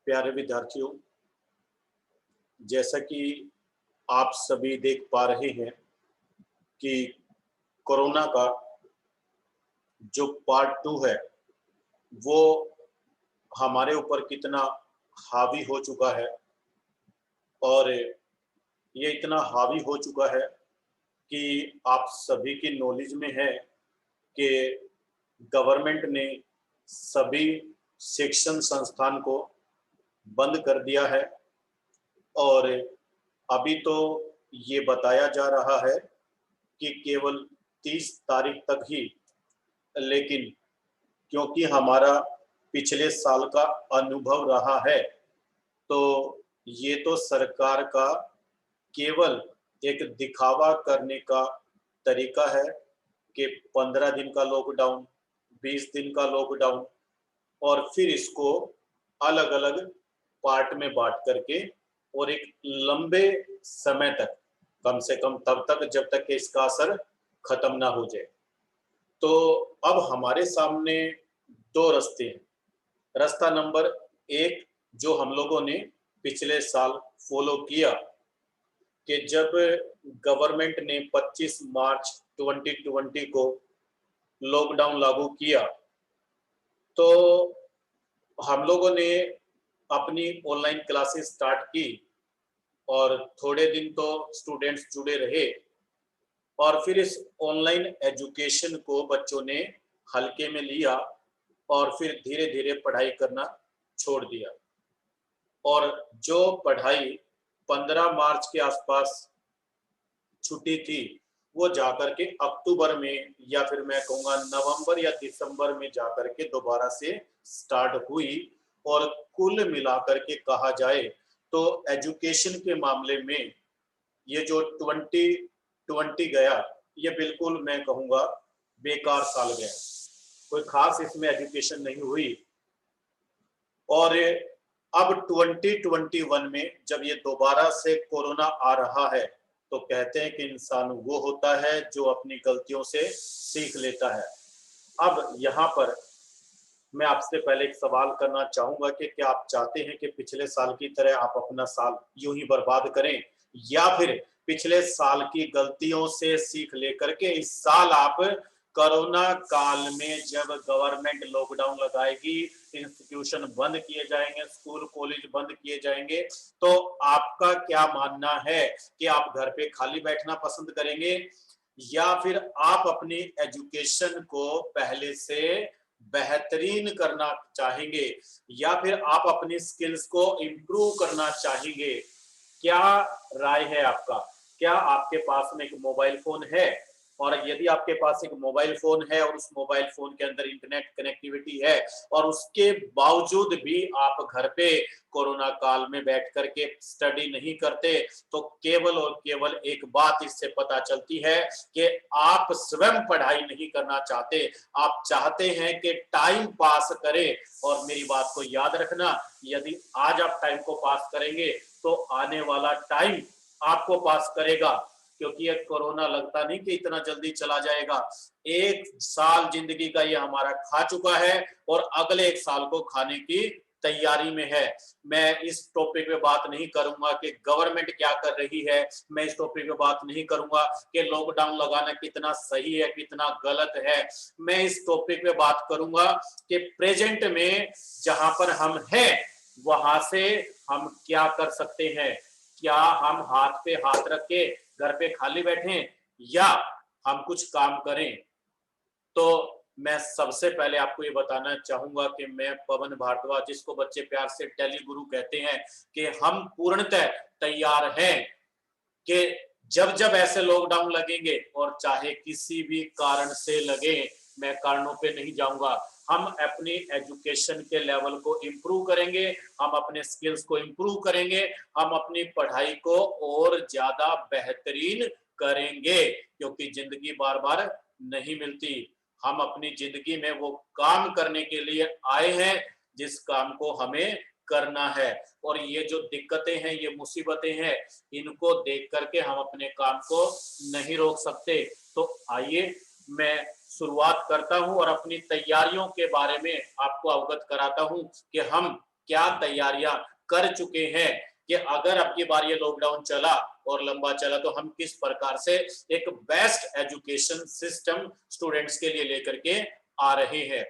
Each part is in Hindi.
प्यारे विद्यार्थियों, जैसा कि आप सभी देख पा रहे हैं कि कोरोना का जो पार्ट 2 है, वो हमारे ऊपर कितना हावी हो चुका है और ये इतना हावी हो चुका है कि आप सभी की नॉलेज में है कि गवर्नमेंट ने सभी शिक्षण संस्थान को बंद कर दिया है और अभी तो ये बताया जा रहा है कि केवल 30 तारीख तक ही, लेकिन क्योंकि हमारा पिछले साल का अनुभव रहा है, तो ये तो सरकार का केवल एक दिखावा करने का तरीका है कि 15 दिन का लॉकडाउन, 20 दिन का लॉकडाउन और फिर इसको अलग-अलग पार्ट में बाँट करके और एक लंबे समय तक, कम से कम तब तक जब तक कि इसका असर खत्म ना हो जाए। तो अब हमारे सामने 2 रास्ते हैं। रास्ता नंबर 1 जो हम लोगों ने पिछले साल फॉलो किया कि जब गवर्नमेंट ने 25 मार्च 2020 को लॉकडाउन लागू किया, तो हम लोगों ने अपनी ऑनलाइन क्लासेस स्टार्ट की और थोड़े दिन तो स्टूडेंट्स जुड़े रहे और फिर इस ऑनलाइन एजुकेशन को बच्चों ने हल्के में लिया और फिर धीरे-धीरे पढ़ाई करना छोड़ दिया। और जो पढ़ाई 15 मार्च के आसपास छुट्टी थी, वो जाकर के अक्टूबर में या फिर मैं कहूँगा नवंबर या दिसंबर में जाकर के दोबारा से स्टार्ट हुई और कुल मिलाकर के कहा जाए तो एजुकेशन के मामले में ये जो 2020 गया, ये बिल्कुल मैं कहूँगा बेकार साल गया। कोई खास इसमें एजुकेशन नहीं हुई और अब 2021 में जब ये दोबारा से कोरोना आ रहा है, तो कहते हैं कि इंसान वो होता है जो अपनी गलतियों से सीख लेता है। अब यहाँ पर मैं आपसे पहले एक सवाल करना चाहूँगा कि क्या आप चाहते हैं कि पिछले साल की तरह आप अपना साल यूँ ही बर्बाद करें या फिर पिछले साल की गलतियों से सीख लेकर के इस साल आप कोरोना काल में जब गवर्नमेंट लॉकडाउन लगाएगी, इंस्टीट्यूशन बंद किए जाएंगे, स्कूल कॉलेज बंद किए जाएंगे, तो आपका क्या मानना है कि आप घर पे खाली बैठना पसंद करेंगे या फिर आप अपनी एजुकेशन को पहले से बेहतरीन करना चाहेंगे या फिर आप अपनी स्किल्स को इम्प्रूव करना चाहेंगे? क्या राय है आपका? क्या आपके पास में एक मोबाइल फोन है और यदि आपके पास एक मोबाइल फोन है और उस मोबाइल फोन के अंदर इंटरनेट कनेक्टिविटी है और उसके बावजूद भी आप घर पे कोरोना काल में बैठ करके स्टडी नहीं करते, तो केवल और केवल एक बात इससे पता चलती है कि आप स्वयं पढ़ाई नहीं करना चाहते, आप चाहते हैं कि टाइम पास करें। और मेरी बात को याद रखना, यदि आज आप टाइम को पास करेंगे तो आने वाला टाइम आपको पास करेगा, क्योंकि ये कोरोना लगता नहीं कि इतना जल्दी चला जाएगा। 1 साल जिंदगी का ये हमारा खा चुका है और अगले 1 साल को खाने की तैयारी में है। मैं इस टॉपिक पे बात नहीं करूंगा कि गवर्नमेंट क्या कर रही है, मैं इस टॉपिक पे बात नहीं करूंगा कि लॉकडाउन लगाना कितना सही है, कितना गलत है। मैं इस टॉपिक पे बात करूंगा कि प्रेजेंट में जहां पर हम हैं, वहां से हम क्या कर सकते हैं। क्या हम हाथ पे हाथ रख के घर पे खाली बैठें या हम कुछ काम करें? तो मैं सबसे पहले आपको ये बताना चाहूंगा कि मैं पवन भारद्वाज, जिसको बच्चे प्यार से टेली गुरु कहते हैं, कि हम पूर्णतः तैयार हैं कि जब जब ऐसे लॉकडाउन लगेंगे और चाहे किसी भी कारण से लगे, मैं कारणों पे नहीं जाऊंगा, हम अपनी एजुकेशन के लेवल को इम्प्रूव करेंगे, हम अपने स्किल्स को इम्प्रूव करेंगे, हम अपनी पढ़ाई को और ज्यादा बेहतरीन करेंगे, क्योंकि जिंदगी बार बार नहीं मिलती। हम अपनी जिंदगी में वो काम करने के लिए आए हैं जिस काम को हमें करना है। और ये जो दिक्कतें हैं, ये मुसीबतें हैं, इनको देख करके हम अपने काम को नहीं रोक सकते। तो आइए मैं शुरुआत करता हूं और अपनी तैयारियों के बारे में आपको अवगत कराता हूं कि हम क्या तैयारियां कर चुके हैं कि अगर अब की बार ये लॉकडाउन चला और लंबा चला तो हम किस प्रकार से एक बेस्ट एजुकेशन सिस्टम स्टूडेंट्स के लिए लेकर के आ रहे हैं।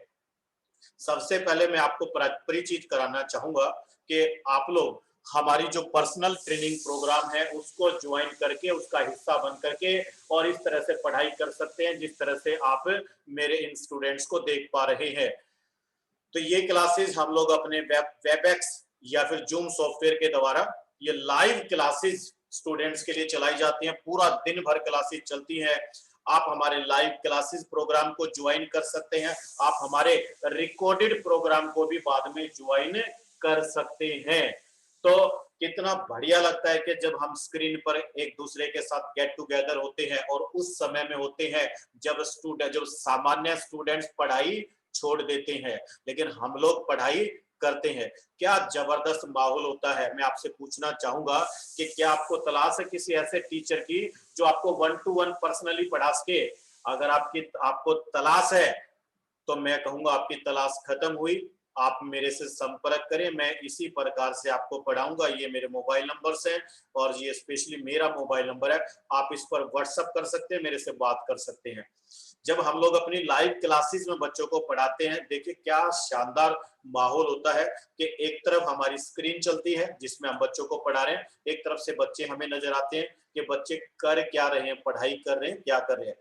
सबसे पहले मैं आपको परिचित कराना चाहूंगा कि आप लोग हमारी जो पर्सनल ट्रेनिंग प्रोग्राम है उसको ज्वाइन करके उसका हिस्सा बन करके और इस तरह से पढ़ाई कर सकते हैं जिस तरह से आप मेरे इन स्टूडेंट्स को देख पा रहे हैं। तो ये क्लासेस हम लोग अपने वेबएक्स या फिर जूम सॉफ्टवेयर के द्वारा ये लाइव क्लासेस स्टूडेंट्स के लिए चलाई जाती हैं। पूरा दिन भर क्लासेस चलती हैं। आप हमारे लाइव क्लासेस प्रोग्राम को ज्वाइन कर सकते हैं। आप हमारे रिकॉर्डेड प्रोग्राम को भी बाद में ज्वाइन कर सकते हैं। तो कितना बढ़िया लगता है कि जब हम स्क्रीन पर एक दूसरे के साथ गेट टुगेदर होते हैं और उस समय में होते हैं जब सामान्य स्टूडेंट्स पढ़ाई छोड़ देते हैं लेकिन हम लोग पढ़ाई करते हैं। क्या जबरदस्त माहौल होता है। मैं आपसे पूछना चाहूंगा कि क्या आपको तलाश है किसी ऐसे टीचर की जो आपको 1-to-1 पर्सनली पढ़ा सके? अगर आपको तलाश है तो मैं कहूंगा आपकी तलाश खत्म हुई। आप मेरे से संपर्क करें, मैं इसी प्रकार से आपको पढ़ाऊंगा। ये मेरे मोबाइल नंबर्स हैं और ये स्पेशली मेरा मोबाइल नंबर है। आप इस पर व्हाट्सएप कर सकते हैं, मेरे से बात कर सकते हैं। जब हम लोग अपनी लाइव क्लासेस में बच्चों को पढ़ाते हैं, देखिए क्या शानदार माहौल होता है कि एक तरफ हमारी स्क्रीन चलती है जिसमें हम बच्चों को पढ़ा रहे हैं, एक तरफ से बच्चे हमें नजर आते हैं कि बच्चे कर क्या रहे हैं, पढ़ाई कर रहे हैं, क्या कर रहे हैं।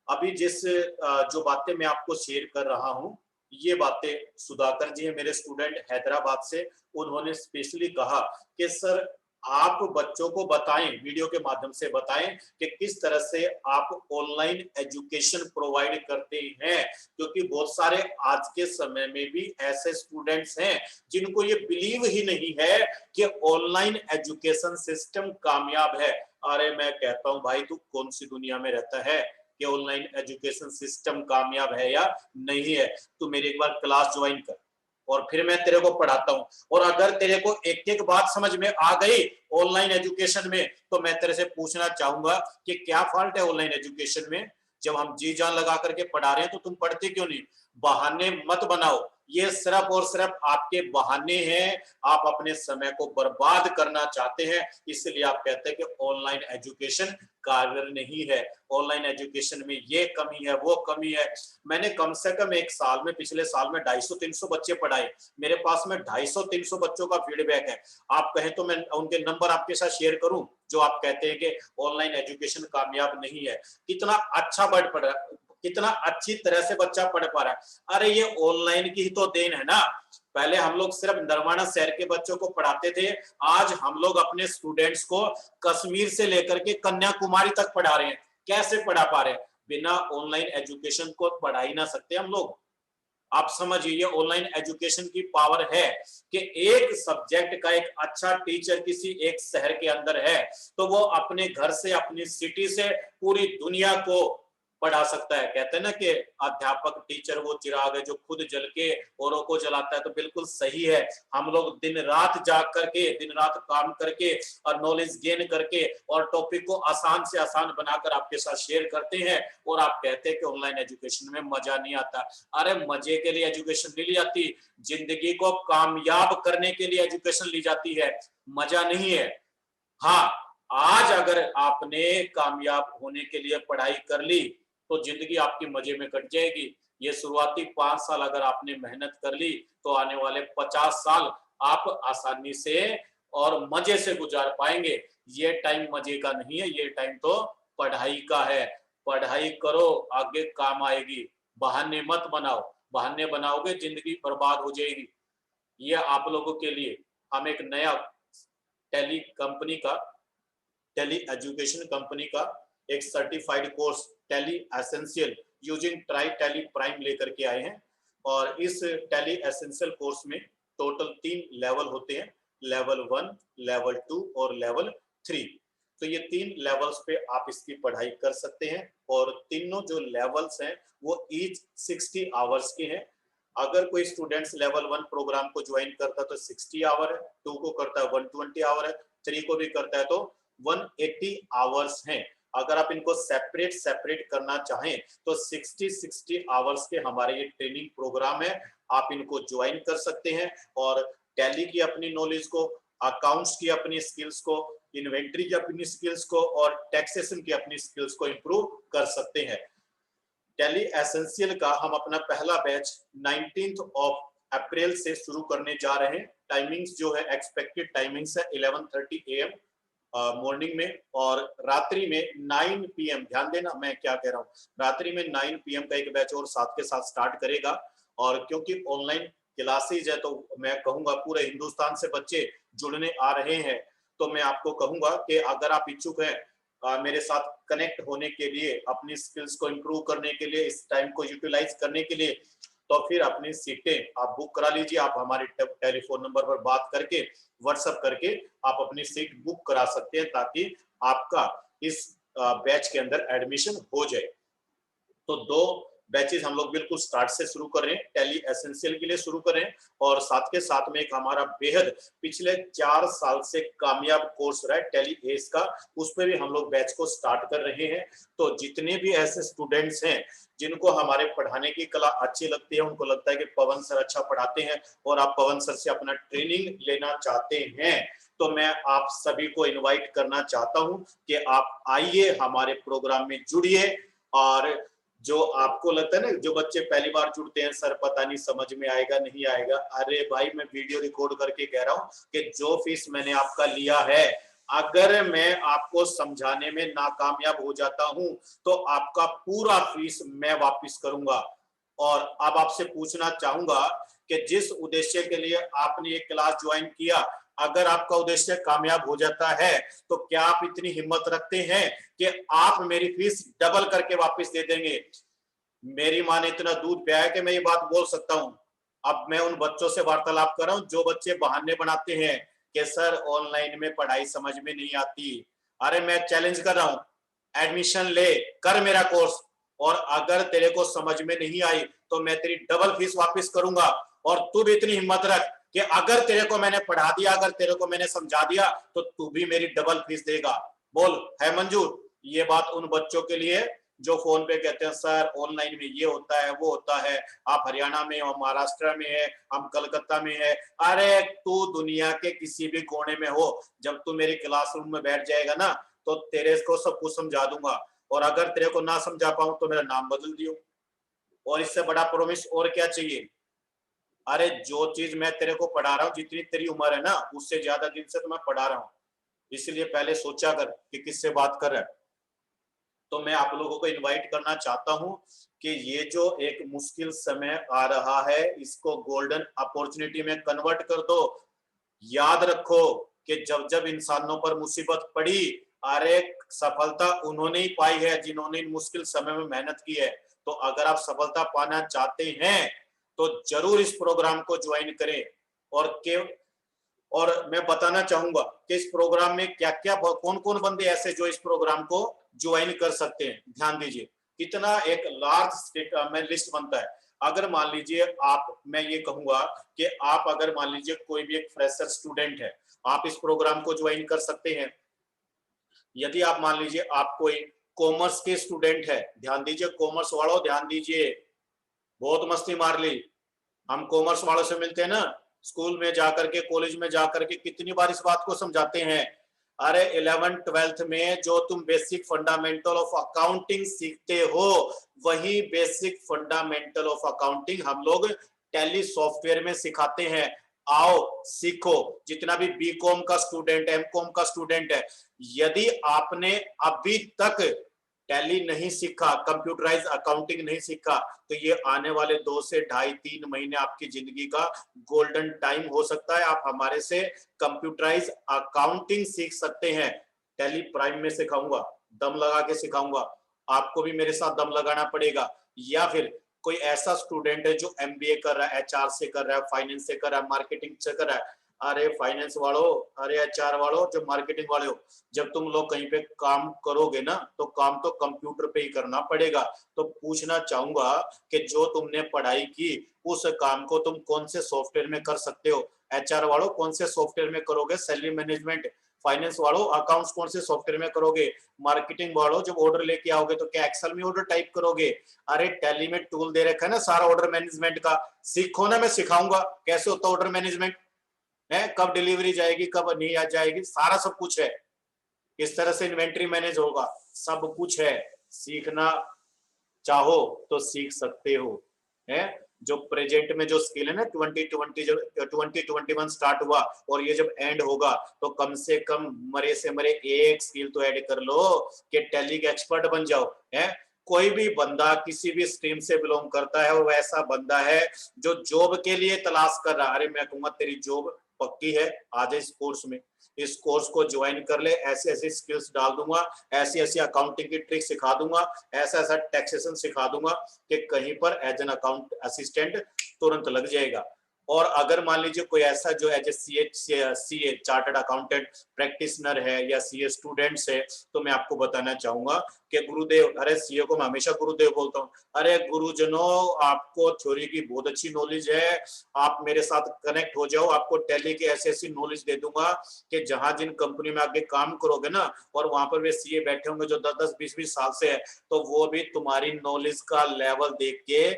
अभी जो बातें मैं आपको शेयर कर रहा हूं, ये बातें सुधाकर जी है मेरे स्टूडेंट हैदराबाद से। उन्होंने स्पेशली कहा कि सर आप बच्चों को बताएं, वीडियो के माध्यम से बताएं कि किस तरह से आप ऑनलाइन एजुकेशन प्रोवाइड करते हैं, क्योंकि बहुत सारे आज के समय में भी ऐसे स्टूडेंट्स हैं जिनको ये बिलीव ही नहीं है कि ऑनलाइन एजुकेशन सिस्टम कामयाब है। अरे मैं कहता हूं भाई, तू कौन सी दुनिया में रहता है कि ऑनलाइन एजुकेशन सिस्टम कामयाब है या नहीं है? तू मेरी एक बार क्लास ज्वाइन कर और फिर मैं तेरे को पढ़ाता हूं। और अगर तेरे को एक एक बात समझ में आ गई ऑनलाइन एजुकेशन में तो मैं तेरे से पूछना चाहूंगा कि क्या फॉल्ट है ऑनलाइन एजुकेशन में? जब हम जी जान लगा करके पढ़ा रहे हैं तो तुम पढ़ते क्यों नहीं? बहाने मत बनाओ, ये सिर्फ और सिर्फ आपके बहाने हैं। आप अपने समय को बर्बाद करना चाहते हैं, इसलिए आप कहते हैं कि ऑनलाइन एजुकेशन कारगर नहीं है, ऑनलाइन एजुकेशन में ये कमी है, वो कमी है। मैंने कम से कम एक साल में, पिछले साल में 250-300 बच्चे पढ़ाए। मेरे पास में 250-300 बच्चों का फीडबैक है। आप कहें तो मैं उनके नंबर आपके साथ शेयर करूं जो आप कहते हैं कि ऑनलाइन एजुकेशन कामयाब नहीं है। कितना अच्छा पढ़ रहा है, कितना अच्छी तरह से बच्चा पढ़ पा रहा है। अरे ये ऑनलाइन की ही तो देन है ना। पहले हम लोग सिर्फ नरवाना शहर के बच्चों को पढ़ाते थे, आज हम लोग अपने स्टूडेंट्स को कश्मीर से लेकर के कन्याकुमारी तक पढ़ा रहे हैं। कैसे पढ़ा पा रहे हैं? बिना ऑनलाइन एजुकेशन को पढ़ा ही ना सकते हम लोग। आप समझिए ये ऑनलाइन एजुकेशन की पावर है कि एक सब्जेक्ट का एक अच्छा टीचर किसी एक शहर के अंदर है तो वो अपने घर से, अपनी सिटी से पूरी दुनिया को पढ़ा सकता है। कहते हैं ना कि अध्यापक, टीचर वो चिराग है जो खुद जल के औरों को जलाता है। तो बिल्कुल सही है। हम लोग दिन रात जाग करके, दिन रात काम करके और नॉलेज गेन करके और टॉपिक को आसान से आसान बनाकर आपके साथ शेयर करते हैं और आप कहते हैं कि ऑनलाइन एजुकेशन में मजा नहीं आता। अरे मजे के लिए एजुकेशन नहीं ली जाती, जिंदगी को कामयाब करने के लिए एजुकेशन ली जाती है, मजा नहीं है। हाँ, आज अगर आपने कामयाब होने के लिए पढ़ाई कर ली तो जिंदगी आपकी मजे में कट जाएगी। ये शुरुआती 5 साल अगर आपने मेहनत कर ली तो आने वाले 50 साल आप आसानी से और मजे से गुजार पाएंगे। ये टाइम मजे का नहीं है, ये टाइम तो पढ़ाई का है। पढ़ाई करो, आगे काम आएगी। बहाने मत बनाओ, बहाने बनाओगे जिंदगी बर्बाद हो जाएगी। ये आप लोगों के लिए हम एक नया टेली एजुकेशन कंपनी का एक certified course Tally essential using try Tally Prime लेकर के आए हैं। और इस टेली एसेंशियल कोर्स में टोटल 3 लेवल होते हैं, लेवल 1, लेवल 2 और लेवल 3। तो ये 3 लेवल्स पे आप इसकी पढ़ाई कर सकते हैं और तीनों जो लेवल्स हैं वो ईच 60 आवर्स के हैं। अगर कोई स्टूडेंट्स लेवल 1 प्रोग्राम को ज्वाइन करता है तो 60 आवर है, 2 को करता है 120 आवर है, 3 को भी करता है तो 180 आवर्स हैं। अगर आप इनको सेपरेट करना चाहें तो 60 आवर्स के हमारे ये ट्रेनिंग प्रोग्राम है, आप इनको ज्वाइन कर सकते हैं। और टैली की अपनी नॉलेज को, अकाउंट्स की अपनी स्किल्स को, इन्वेंट्री की अपनी स्किल्स को और टैक्सेशन की अपनी स्किल्स को इंप्रूव कर सकते हैं। टैली एसेंशियल का हम अपना पहला बैच 19th ऑफ अप्रैल से शुरू करने जा रहे हैं। टाइमिंग्स जो है, एक्सपेक्टेड टाइमिंग्स है 11:30 AM मॉर्निंग में, और रात्रि में 9 PM, ध्यान देना मैं क्या कह रहा हूँ, रात्रि में 9 PM का एक बैच और साथ के साथ स्टार्ट करेगा। और क्योंकि ऑनलाइन क्लासेज है तो मैं कहूंगा पूरे हिंदुस्तान से बच्चे जुड़ने आ रहे हैं, तो मैं आपको कहूंगा कि अगर आप इच्छुक हैं मेरे साथ कनेक्ट होने के लिए, अपनी स्किल्स को इंप्रूव करने के लिए, इस टाइम को यूटिलाइज करने के लिए, तो फिर अपनी सीटें आप बुक करा लीजिए। आप हमारे टेलीफोन नंबर पर बात करके, व्हाट्सएप करके आप अपनी सीट बुक करा सकते हैं, ताकि आपका इस बैच के अंदर एडमिशन हो जाए। तो 2 बैचेज हम लोग बिल्कुल स्टार्ट से शुरू कर रहे हैं, टैली एसेंशियल के लिए शुरू कर रहे हैं, और साथ के साथ में एक हमारा बेहद पिछले 4 साल से कामयाब कोर्स रहा है टैली एस का, उस पर भी हम लोग बैच को स्टार्ट कर रहे हैं। तो जितने भी ऐसे स्टूडेंट्स हैं जिनको हमारे पढ़ाने की कला अच्छी लगती है, उनको लगता है कि पवन सर अच्छा पढ़ाते हैं और आप पवन सर से अपना ट्रेनिंग लेना चाहते हैं, तो मैं आप सभी को इनवाइट करना चाहता हूं कि आप आइए, हमारे प्रोग्राम में जुड़िए। और जो आपको लगता है ना, जो बच्चे पहली बार जुड़ते हैं, सर पता नहीं समझ में आएगा नहीं आएगा, अरे भाई मैं वीडियो रिकॉर्ड करके कह रहा हूं कि जो फीस मैंने आपका लिया है, अगर मैं आपको समझाने में नाकामयाब हो जाता हूं तो आपका पूरा फीस मैं वापस करूंगा। और अब आपसे पूछना चाहूंगा कि जिस उद्देश्य के लिए आपने ये क्लास ज्वाइन किया, अगर आपका उद्देश्य कामयाब हो जाता है, तो क्या आप इतनी हिम्मत रखते हैं कि आप मेरी फीस डबल करके वापस दे देंगे? मेरी मां ने इतना दूध पिया है कि मैं ये बात बोल सकता हूं। अब मैं उन बच्चों से वार्तालाप कर रहा हूं जो बच्चे बहाने बनाते हैं कि सर ऑनलाइन में पढ़ाई समझ में नहीं आती। अरे मैं चैलेंज कर रहा हूं, एडमिशन ले, कर मेरा कोर्स, और अगर तेरे को समझ में नहीं आई तो मैं तेरी डबल फीस वापस करूंगा। और तू भी इतनी हिम्मत रख कि अगर तेरे को मैंने पढ़ा दिया, अगर तेरे को मैंने समझा दिया, तो तू भी मेरी डबल फीस देगा। बोल, है मंजूर? ये बात उन बच्चों के लिए जो फोन पे कहते हैं सर ऑनलाइन में ये होता है वो होता है, आप हरियाणा में हो, महाराष्ट्र में है, हम कलकत्ता में है। अरे तू दुनिया के किसी भी कोने में हो, जब तू मेरी क्लासरूम में बैठ जाएगा ना, तो तेरे को सब कुछ समझा दूंगा। और अगर तेरे को ना समझा पाऊं तो मेरा नाम बदल दियो, और इससे बड़ा प्रॉमिस और क्या चाहिए? अरे जो चीज मैं तेरे को पढ़ा रहा हूँ, जितनी तेरी उम्र है ना, उससे ज्यादा दिन से तो मैं पढ़ा रहा हूँ, इसलिए पहले सोचा कर कि किससे बात कर रहा है। तो मैं आप लोगों को इनवाइट करना चाहता हूं कि ये जो एक मुश्किल समय आ रहा है, इसको गोल्डन अपॉर्चुनिटी में कन्वर्ट कर दो। याद रखो कि जब जब इंसानों पर मुसीबत पड़ी, अरे सफलता उन्होंने ही पाई है जिन्होंने इन मुश्किल समय में मेहनत की है। तो अगर आप सफलता पाना चाहते हैं तो जरूर इस प्रोग्राम को ज्वाइन करें। और और मैं बताना चाहूंगा कि इस प्रोग्राम में क्या क्या, कौन कौन बंदे ऐसे जो इस प्रोग्राम को ज्वाइन कर सकते हैं। ध्यान दीजिए, कितना एक लार्ज में लिस्ट बनता है। अगर मान लीजिए आप, मैं ये कहूंगा कि आप अगर मान लीजिए कोई भी एक फ्रेशर स्टूडेंट है, आप इस प्रोग्राम को ज्वाइन कर सकते हैं। यदि आप मान लीजिए आप कोई कॉमर्स के स्टूडेंट है, ध्यान दीजिए कॉमर्स वालों, ध्यान दीजिए, बहुत मस्ती मार ली। हम कॉमर्स वालों से मिलते हैं ना, स्कूल में जाकर के, कॉलेज में जाकर के कितनी बार इस बात को समझाते हैं। अरे 11th-12th में जो तुम बेसिक फंडामेंटल ऑफ अकाउंटिंग सीखते हो, वही बेसिक फंडामेंटल ऑफ अकाउंटिंग हम लोग टैली सॉफ्टवेयर में सिखाते हैं। आओ सीखो। जितना भी बीकॉम का स्टूडेंट है, एमकॉम का स्टूडेंट है, यदि आपने अभी तक टैली नहीं सीखा, कंप्यूटराइज अकाउंटिंग नहीं सीखा, तो ये आने वाले 2 से 2.5-3 महीने आपकी जिंदगी का गोल्डन टाइम हो सकता है। आप हमारे से कंप्यूटराइज अकाउंटिंग सीख सकते हैं। टैली प्राइम में सिखाऊंगा, दम लगा के सिखाऊंगा, आपको भी मेरे साथ दम लगाना पड़ेगा। या फिर कोई ऐसा स्टूडेंट है जो एमबीए कर रहा है, एचआर से कर रहा है, फाइनेंस से कर रहा है, मार्केटिंग से कर रहा है, अरे फाइनेंस वालों, अरे एचआर वालों, जो मार्केटिंग वाले हो, जब तुम लोग कहीं पे काम करोगे ना, तो काम तो कंप्यूटर पे ही करना पड़ेगा। तो पूछना चाहूंगा कि जो तुमने पढ़ाई की, उस काम को तुम कौन से सॉफ्टवेयर में कर सकते हो? एचआर वालों कौन से सॉफ्टवेयर में करोगे सैलरी मैनेजमेंट? फाइनेंस वालों अकाउंट्स कौन से सॉफ्टवेयर में करोगे? मार्केटिंग वालों जब ऑर्डर लेके आओगे तो क्या एक्सेल में ऑर्डर टाइप करोगे? अरे टैली में टूल दे रखा है ना सारा ऑर्डर मैनेजमेंट का, सीखो ना, मैं सिखाऊंगा कैसे होता है ऑर्डर मैनेजमेंट। है, कब डिलीवरी जाएगी, कब नहीं आ जाएगी, सारा सब कुछ है। किस तरह से इन्वेंट्री मैनेज होगा, सब कुछ है। सीखना चाहो तो सीख सकते हो। है, जो प्रेजेंट में जो स्किल है ना, 2020 जब 2021 स्टार्ट हुआ और ये जब एंड होगा, तो कम से कम मरे से मरे एक स्किल तो ऐड कर लो कि टैली के एक्सपर्ट बन जाओ। है, कोई भी बंदा किसी भी स्ट्रीम से बिलोंग करता है और वैसा बंदा है जो जॉब के लिए तलाश कर रहा, अरे मैं कहूंगा तेरी जॉब पक्की है, आ जाए इस कोर्स में, इस कोर्स को ज्वाइन कर ले, ऐसे ऐसे स्किल्स डाल दूंगा, ऐसी ऐसी अकाउंटिंग की ट्रिक सिखा दूंगा, ऐसा ऐसा टैक्सेशन सिखा दूंगा कि कहीं पर एज एन अकाउंट असिस्टेंट तुरंत लग जाएगा। और अगर मान लीजिए कोई ऐसा जो as a CA chartered accountant practitioner है या सीए स्टूडेंट्स है, तो मैं आपको बताना चाहूंगा कि गुरुदेव, अरे सीए को मैं हमेशा गुरुदेव बोलता हूँ, अरे गुरुजनों आपको थ्योरी की बहुत अच्छी नॉलेज है, आप मेरे साथ कनेक्ट हो जाओ, आपको टैली की ऐसी ऐसी नॉलेज दे दूंगा कि जहां जिन कंपनी में आगे काम करोगे ना, और वहां पर वे सीए बैठे होंगे जो 10-10 20-20 साल से है, तो वो भी तुम्हारी नॉलेज का लेवल देख के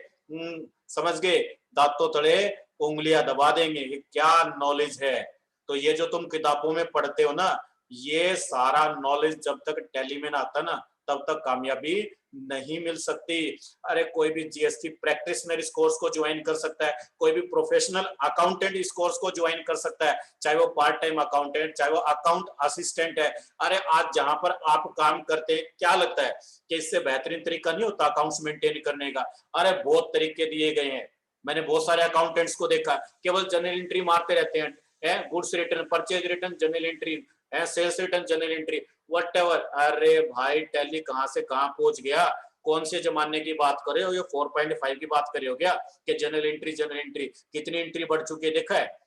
समझ गए, दांतों तले उंगलियां दबा देंगे कि क्या नॉलेज है। तो ये जो तुम किताबों में पढ़ते हो ना, ये सारा नॉलेज जब तक टैली में ना आता ना, तब तक कामयाबी नहीं मिल सकती। अरे कोई भी जीएसटी प्रैक्टिशनर इस कोर्स को ज्वाइन कर सकता है, कोई भी प्रोफेशनल अकाउंटेंट इस कोर्स को ज्वाइन कर सकता है, चाहे वो पार्ट टाइम अकाउंटेंट, चाहे वो अकाउंट असिस्टेंट है। अरे आज जहां पर आप काम करते हैं, क्या लगता है कि इससे बेहतरीन तरीका नहीं होता अकाउंट्स मेंटेन करने का? अरे बहुत तरीके दिए गए हैं, मैंने बहुत सारे अकाउंटेंट्स को देखा, केवल जर्नल एंट्री मारते रहते हैं, goods return, purchase return, journal entry, sales return, journal entry, whatever. अरे भाई टैली कहां से कहां पहुंच गया, कौन से जमाने की बात कर रहे हो, ये 4.5 की बात कर रहे हो क्या कि जर्नल एंट्री कितनी एंट्री बढ़ चुकी है, देखा है?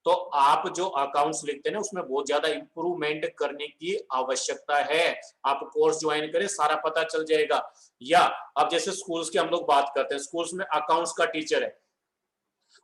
तो आप जो अकाउंट्स लिखते हैं ना, उसमें बहुत ज्यादा इंप्रूवमेंट करने की आवश्यकता है। आप कोर्स ज्वाइन करें, सारा पता चल जाएगा। या अब जैसे स्कूल्स की हम लोग बात करते हैं, स्कूल्स में अकाउंट्स का टीचर है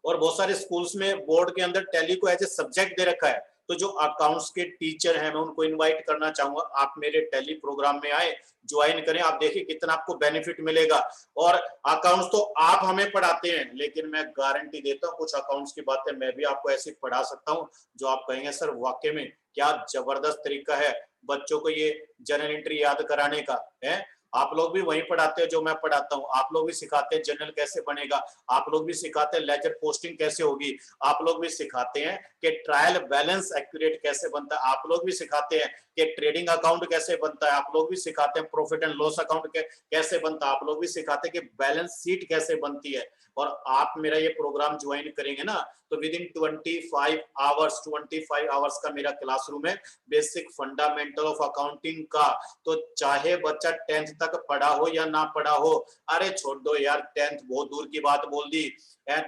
और बहुत सारे स्कूल्स में बोर्ड के अंदर टैली को एज ए सब्जेक्ट दे रखा है, तो जो अकाउंट्स के टीचर हैं मैं उनको इनवाइट करना चाहूंगा, आप मेरे टैली प्रोग्राम में आए, ज्वाइन करें, आप देखिए कितना आपको बेनिफिट मिलेगा। और अकाउंट्स तो आप हमें पढ़ाते हैं, लेकिन मैं गारंटी देता हूँ कुछ अकाउंट्स की बातें मैं भी आपको ऐसी पढ़ा सकता हूँ जो आप कहेंगे सर वाकई में क्या जबरदस्त तरीका है बच्चों को ये जर्नल एंट्री याद कराने का है। आप लोग भी वही पढ़ाते हैं जो मैं पढ़ाता हूँ, आप लोग भी सिखाते हैं जर्नल कैसे बनेगा, आप लोग भी सिखाते हैं लेजर पोस्टिंग कैसे होगी, आप लोग भी सिखाते हैं कि ट्रायल बैलेंस एक्यूरेट कैसे बनता है, आप लोग भी सिखाते हैं कि ट्रेडिंग अकाउंट कैसे बनता है, आप लोग भी सिखाते हैं प्रॉफिट एंड लॉस अकाउंट कैसे बनता है, आप लोग भी सिखाते हैं कि बैलेंस शीट कैसे बनती है। और आप मेरा ये प्रोग्राम ज्वाइन करेंगे ना, तो विद इन 25 आवर्स का मेरा क्लासरूम है बेसिक फंडामेंटल ऑफ अकाउंटिंग का। तो चाहे बच्चा 10th तक पढ़ा हो या ना पढ़ा हो, अरे छोड़ दो यार 10th बहुत दूर की बात बोल दी,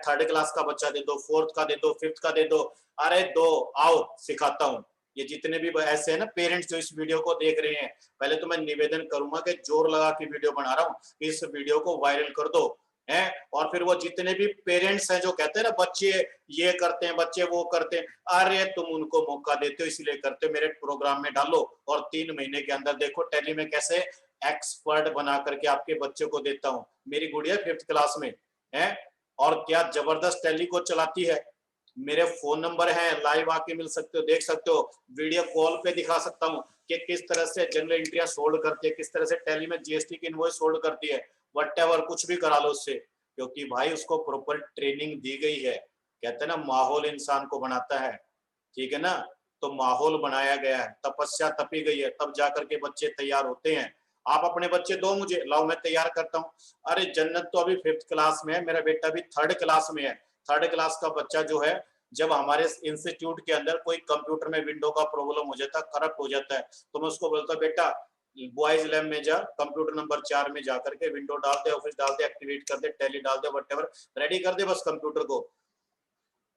3rd क्लास का बच्चा दे दो, 4th का दे दो, 5th का दे दो, अरे दो, आओ सिखाता हूँ। ये जितने भी ऐसे है ना पेरेंट्स जो इस वीडियो को देख रहे हैं, पहले तो मैं निवेदन करूंगा कि जोर लगा के वीडियो बना रहा हूँ, इस वीडियो को वायरल कर दो है। और फिर वो जितने भी पेरेंट्स हैं जो कहते हैं ना बच्चे ये करते हैं, बच्चे वो करते हैं, अरे तुम उनको मौका देते हो इसलिए करते हो, मेरे प्रोग्राम में डालो और 3 महीने के अंदर देखो टैली में कैसे एक्सपर्ट बना करके आपके बच्चे को देता हूँ। मेरी गुड़िया 5th क्लास में है और क्या जबरदस्त टैली को चलाती है। मेरे फोन नंबर है, लाइव आके मिल सकते हो, देख सकते हो, वीडियो कॉल पे दिखा सकता हूँ कि किस तरह से जनरल एंट्रियां सोल्व करती है, किस तरह से टैली में जीएसटी की इनवॉइस सोल्व करती है, व्हाटएवर कुछ भी करा लो उससे, क्योंकि भाई उसको प्रॉपर ट्रेनिंग दी गई है। कहते हैं ना माहौल इंसान को बनाता है, ठीक है ना? तो माहौल बनाया गया है, तपस्या तपी गई है, तब जाकर के बच्चे तैयार होते हैं। आप अपने बच्चे दो मुझे, लाओ मैं तैयार करता हूँ। अरे जन्नत तो अभी 5th क्लास में है, मेरा बेटा भी 3rd क्लास में है। 3rd क्लास का बच्चा जो है, जब हमारे इंस्टीट्यूट के अंदर कोई कंप्यूटर में विंडो का प्रॉब्लम हो जाता है, करप्ट हो जाता है, तो मैं उसको बोलता हूँ बेटा बॉयज लैब में जा, कंप्यूटर नंबर 4 में जाकर के विंडो डाल दे, ऑफिस डाल दे, एक्टिवेट कर दे, टैली डाल दे, व्हाटएवर रेडी कर दे बस कंप्यूटर को।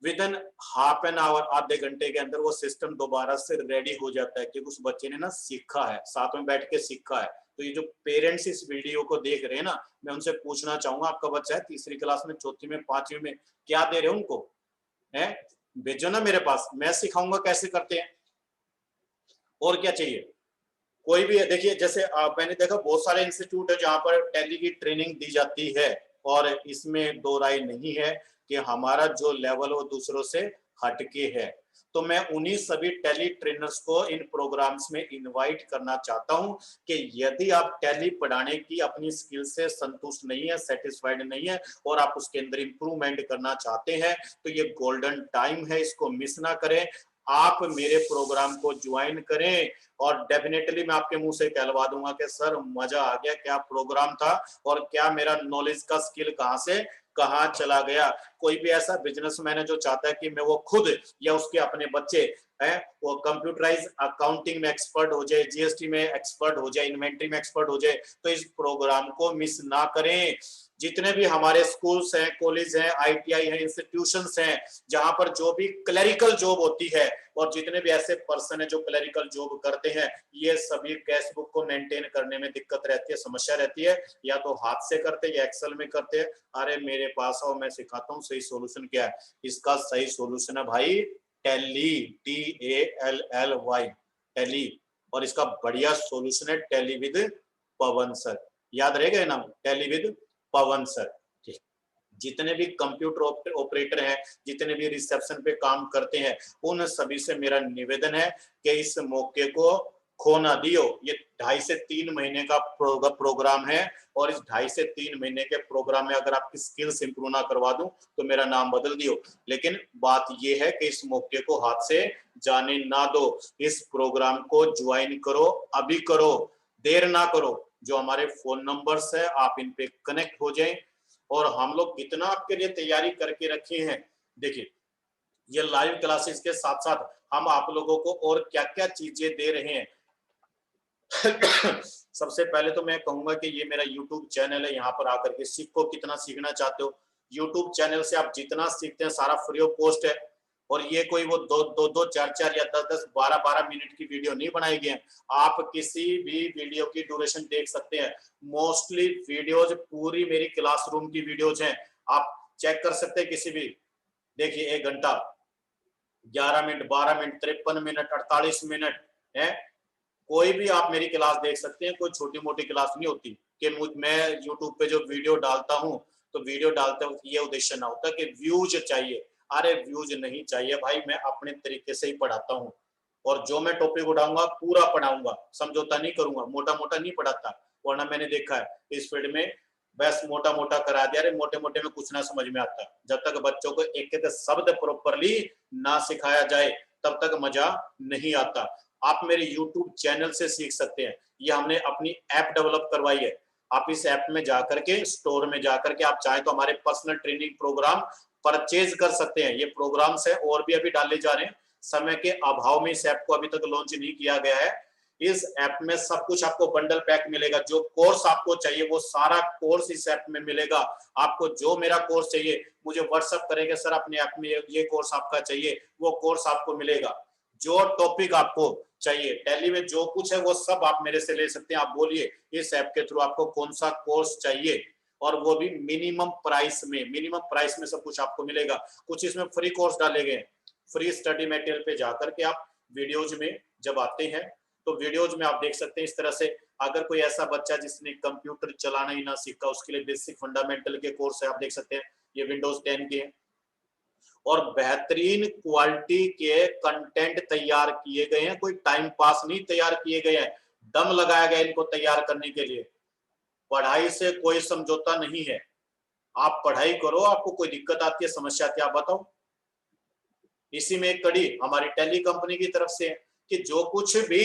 With in half an hour, आधे घंटे के अंदर वो सिस्टम दोबारा से रेडी हो जाता है, क्योंकि उस बच्चे ने ना सीखा है, साथ में बैठ के सीखा है। तो ये जो पेरेंट्स इस वीडियो को देख रहे हैं ना, मैं उनसे पूछना चाहूंगा, आपका बच्चा है 3री क्लास में, 4थी में, 5वीं में, क्या दे रहे हो उनको है, भेजो ना मेरे पास, मैं सिखाऊंगा कैसे करते हैं। और क्या चाहिए? कोई भी है, देखिए जैसे मैंने देखा बहुत सारे इंस्टीट्यूट है जहां पर टैली की ट्रेनिंग दी जाती है, और इसमें दो राय नहीं है कि हमारा जो लेवल वो दूसरों से हटके है। तो मैं उन्हीं सभी टैली ट्रेनर्स को इन प्रोग्राम्स में इनवाइट करना चाहता हूं कि यदि आप टैली पढ़ाने की अपनी स्किल से संतुष्ट नहीं है, सेटिस्फाइड नहीं है और आप उसके अंदर इंप्रूवमेंट करना चाहते हैं, तो ये गोल्डन टाइम है, इसको मिस ना करें। आप मेरे प्रोग्राम को ज्वाइन करें और डेफिनेटली मैं आपके मुंह से कहलवा दूंगा कि सर मजा आ गया, क्या प्रोग्राम था और क्या मेरा नॉलेज का स्किल कहां से कहां चला गया। कोई भी ऐसा बिजनेसमैन है जो चाहता है कि मैं वो खुद या उसके अपने बच्चे हैं वो कंप्यूटराइज अकाउंटिंग में एक्सपर्ट हो जाए, जीएसटी में एक्सपर्ट हो जाए, इन्वेंट्री में एक्सपर्ट हो जाए, तो इस प्रोग्राम को मिस ना करें। जितने भी हमारे स्कूल्स हैं, कॉलेज हैं, आईटीआई हैं, इंस्टीट्यूशंस हैं, जहां पर जो भी क्लरिकल जॉब होती है और जितने भी ऐसे पर्सन है जो क्लरिकल जॉब करते हैं, ये सभी कैश बुक को मेंटेन करने में दिक्कत रहती है, समस्या रहती है, या तो हाथ से करते हैं या एक्सेल में करते हैं। अरे मेरे पास आओ, मैं सिखाता हूँ सही सॉल्यूशन क्या है। इसका सही सॉल्यूशन है भाई टैली, TALLY, टैली। और इसका बढ़िया सॉल्यूशन है टैली विद पवन सर। याद रहेगा नाम, टैली विद पवन सर। जितने भी कंप्यूटर ऑपरेटर हैं, जितने भी रिसेप्शन पे काम करते हैं, उन सभी से मेरा निवेदन है कि इस मौके को खो ना दियो। ये 2.5 से 3 महीने का प्रोग्राम है और इस 2.5 से 3 महीने के प्रोग्राम में अगर आपकी स्किल्स इंप्रूव ना करवा दूं तो मेरा नाम बदल दियो। लेकिन बात ये है कि इस मौके को हाथ से जाने ना दो। इस प्रोग्राम को ज्वाइन करो, अभी करो, देर ना करो। जो हमारे फोन नंबर्स है आप इन पे कनेक्ट हो जाएं और हम लोग कितना आपके लिए तैयारी करके रखे हैं। देखिए ये लाइव क्लासेस के साथ साथ हम आप लोगों को और क्या क्या चीजें दे रहे हैं। सबसे पहले तो मैं कहूंगा कि ये मेरा YouTube चैनल है, यहाँ पर आकर के सीखो। कितना सीखना चाहते हो, YouTube चैनल से आप जितना सीखते हैं सारा फ्री ऑफ कॉस्ट है। और ये कोई वो दो चार या 10 12 मिनट की वीडियो नहीं बनाई गई है। आप किसी भी वीडियो की ड्यूरेशन देख सकते हैं। मोस्टली वीडियोज पूरी मेरी क्लासरूम की वीडियोज हैं, आप चेक कर सकते हैं किसी भी। देखिए 1 घंटा, 11 मिनट, 12 मिनट, 53 मिनट, 48 मिनट है। कोई भी आप मेरी क्लास देख सकते हैं, कोई छोटी मोटी क्लास नहीं होती कि मैं यूट्यूब पे जो वीडियो डालता हूं तो वीडियो डालते वक्त ये उद्देश्य ना होता कि व्यूज चाहिए। अरे व्यूज नहीं चाहिए भाई, मैं अपने तरीके से ही पढ़ाता हूँ और जो मैं टॉपिक उठाऊंगा पूरा पढ़ाऊंगा, समझौता नहीं करूंगा, मोटा मोटा नहीं पढ़ाता। वरना मैंने देखा है इस फील्ड में बस मोटा मोटा करा दिया, अरे मोटे मोटे में कुछ ना समझ में आता। जब तक बच्चों को एक एक शब्द प्रॉपरली ना सिखाया जाए तब तक मजा नहीं आता। आप मेरे YouTube चैनल से सीख सकते हैं। ये हमने अपनी ऐप डेवलप करवाई है। आप इस ऐप में जाकर के, स्टोर में जाकर के आप चाहे तो हमारे पर्सनल ट्रेनिंग प्रोग्राम परचेज कर सकते हैं। ये प्रोग्राम्स है और भी अभी डाले जा रहे हैं, समय के अभाव में इस ऐप को अभी तक लॉन्च नहीं किया गया है। इस ऐप में सब कुछ आपको बंडल पैक मिलेगा। जो कोर्स आपको चाहिए वो सारा कोर्स इस ऐप में मिलेगा। आपको जो मेरा कोर्स चाहिए मुझे व्हाट्सएप करेंगे, सर अपने ऐप में ये कोर्स आपका चाहिए, वो कोर्स आपको मिलेगा। जो टॉपिक आपको चाहिए टैली में जो कुछ है वो सब आप मेरे से ले सकते हैं। आप बोलिए इस ऐप के थ्रू आपको कौन सा कोर्स चाहिए और वो भी मिनिमम प्राइस में। मिनिमम प्राइस में सब कुछ आपको मिलेगा। कुछ इसमें फ्री कोर्स डाले गए, फ्री स्टडी मटेरियल पे जाकर के आप वीडियोज में जब आते हैं तो वीडियोज में आप देख सकते हैं इस तरह से। अगर कोई ऐसा बच्चा जिसने कंप्यूटर चलाना ही ना सीखा उसके लिए बेसिक फंडामेंटल के कोर्स है, आप देख सकते हैं ये विंडोज 10 के हैं और बेहतरीन क्वालिटी के कंटेंट तैयार किए गए हैं। कोई टाइम पास नहीं तैयार किए गए हैं, दम लगाया गया इनको तैयार करने के लिए। पढ़ाई से कोई समझौता नहीं है। आप पढ़ाई करो, आपको कोई दिक्कत आती है, समस्या आती है, आप बताओ। इसी में एक कड़ी हमारी टैली कंपनी की तरफ से है कि जो कुछ भी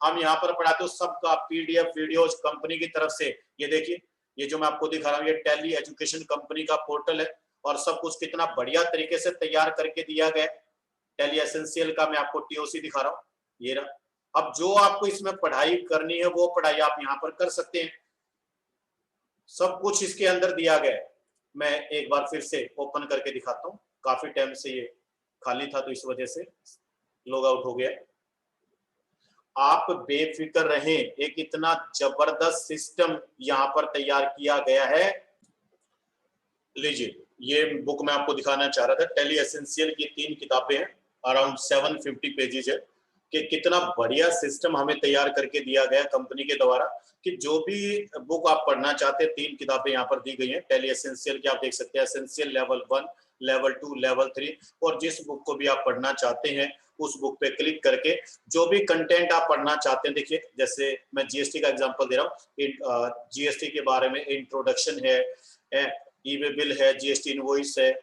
हम यहाँ पर पढ़ाते हो सबका PDF वीडियोज कंपनी की तरफ से। ये देखिए ये जो मैं आपको दिखा रहा हूँ ये टैली एजुकेशन कंपनी का पोर्टल है और सब कुछ कितना बढ़िया तरीके से तैयार करके दिया गया। टैली एसेंशियल का मैं आपको TOC दिखा रहा हूँ, ये रहा। अब जो आपको इसमें पढ़ाई करनी है वो पढ़ाई आप यहाँ पर कर सकते हैं। सब कुछ इसके अंदर दिया गया है। मैं एक बार फिर से ओपन करके दिखाता हूँ, काफी टाइम से ये खाली था तो इस वजह से लॉग आउट हो गया। आप बेफिक्र रहें, एक इतना जबरदस्त सिस्टम यहाँ पर तैयार किया गया है। लीजिए ये बुक मैं आपको दिखाना चाह रहा था, टैली एसेंशियल की 3 किताबें हैं, अराउंड 750 पेजेज है। कि कितना बढ़िया सिस्टम हमें तैयार करके दिया गया कंपनी के द्वारा कि जो भी बुक आप पढ़ना चाहते हैं 3 किताबें यहाँ पर दी गई हैं टैली एसेंशियल की। आप देख सकते हैं एसेंशियल लेवल 1, लेवल 2, लेवल 3, और जिस बुक को भी आप पढ़ना चाहते हैं उस बुक पे क्लिक करके जो भी कंटेंट आप पढ़ना चाहते हैं, देखिए जैसे मैं जीएसटी का एग्जांपल दे रहा हूँ, जीएसटी के बारे में इंट्रोडक्शन है, ई वे बिल है, जीएसटी इनवॉइस है,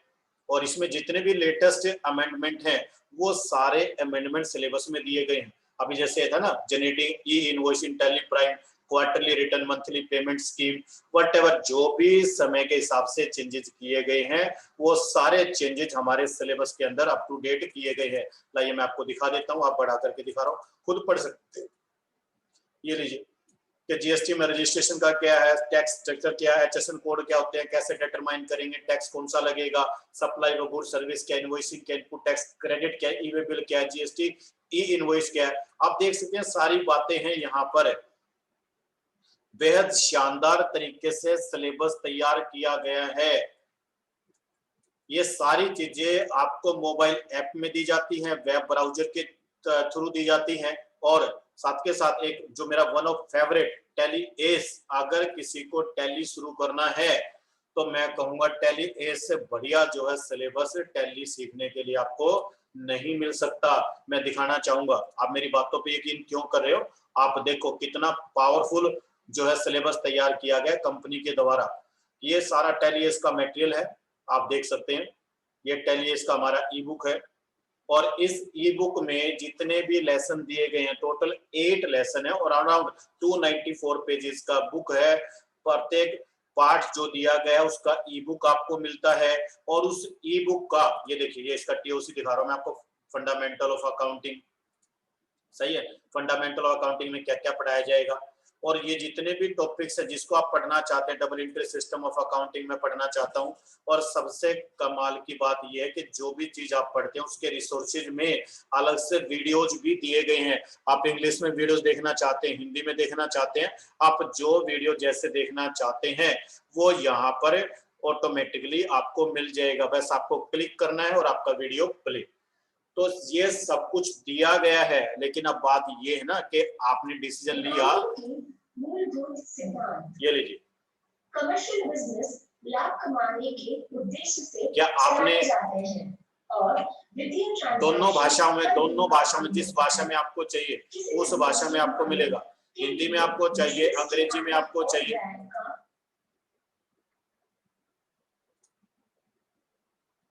और इसमें जितने भी लेटेस्ट अमेंडमेंट हैं वो सारे अमेंडमेंट सिलेबस में दिए गए हैं। अभी जैसे था ना, जनरेटिंग ई इनवॉइस इन tally prime, quarterly return, monthly payment scheme, whatever जो भी समय के हिसाब से चेंजेस किए गए हैं वो सारे चेंजेस हमारे सिलेबस के अंदर अप टू डेट किए गए हैं। लाइए मैं आपको दिखा देता हूँ, आप बढ़ा करके दिखा रहा हूँ, खुद पढ़ सकते हैं। ये लीजिए कि जीएसटी में रजिस्ट्रेशन का क्या है, टैक्स स्ट्रक्चर क्या है, एचएसएन कोड क्या होते हैं, कैसे डिटरमाइन करेंगे, टैक्स कौन सा लगेगा, सप्लाई ऑफ गुड सर्विस क्या, इनवॉइसिंग क्या, इनपुट टैक्स क्रेडिट क्या, ई वे बिल क्या है, जीएसटी ई इनवॉइस क्या है। आप देख सकते हैं सारी बातें हैं यहाँ पर। बेहद शानदार तरीके से सिलेबस तैयार किया गया है। ये सारी चीजें आपको मोबाइल ऐप में दी जाती हैं, वेब ब्राउजर के थ्रू दी जाती हैं, और साथ के साथ एक जो मेरा one of favourite tally S, अगर किसी को टैली शुरू करना है तो मैं कहूंगा टैली एस से बढ़िया जो है सिलेबस टैली सीखने के लिए आपको नहीं मिल सकता। मैं दिखाना चाहूंगा, आप मेरी बातों पे यकीन क्यों कर रहे हो, आप देखो कितना पावरफुल जो है सिलेबस तैयार किया गया कंपनी के द्वारा। ये सारा टैली एस का मटेरियल है, आप देख सकते हैं, ये टैली एस का हमारा ई बुक है, और इस ई बुक में जितने भी लेसन दिए गए हैं टोटल 8 लेसन है और अराउंड 294 पेजेस का बुक है। प्रत्येक पार्ट जो दिया गया उसका ई बुक आपको मिलता है, और उस ई बुक का ये देखिए, ये इसका टीओसी दिखा रहा हूं मैं आपको, फंडामेंटल ऑफ अकाउंटिंग, सही है, फंडामेंटल ऑफ अकाउंटिंग में क्या क्या पढ़ाया जाएगा, और ये जितने भी टॉपिक्स है जिसको आप पढ़ना चाहते हैं, double entry system of accounting में पढ़ना चाहता हूं। और सबसे कमाल की बात यह है कि जो भी चीज आप पढ़ते हैं उसके रिसोर्सेज में अलग से वीडियोज भी दिए गए हैं। आप इंग्लिश में वीडियोज देखना चाहते हैं, हिंदी में देखना चाहते हैं, आप जो वीडियो जैसे देखना चाहते हैं वो यहाँ पर ऑटोमेटिकली आपको मिल जाएगा, बस आपको क्लिक करना है और आपका वीडियो प्ले। तो ये सब कुछ दिया गया है, लेकिन अब बात ये है ना कि आपने डिसीजन लिया, ये लीजिए, कमर्शियल बिजनेस लाभ कमाने के उद्देश्य से क्या आपने और दोनों भाषाओं में जिस भाषा में आपको चाहिए उस भाषा में आपको मिलेगा। हिंदी में आपको चाहिए, अंग्रेजी में आपको चाहिए,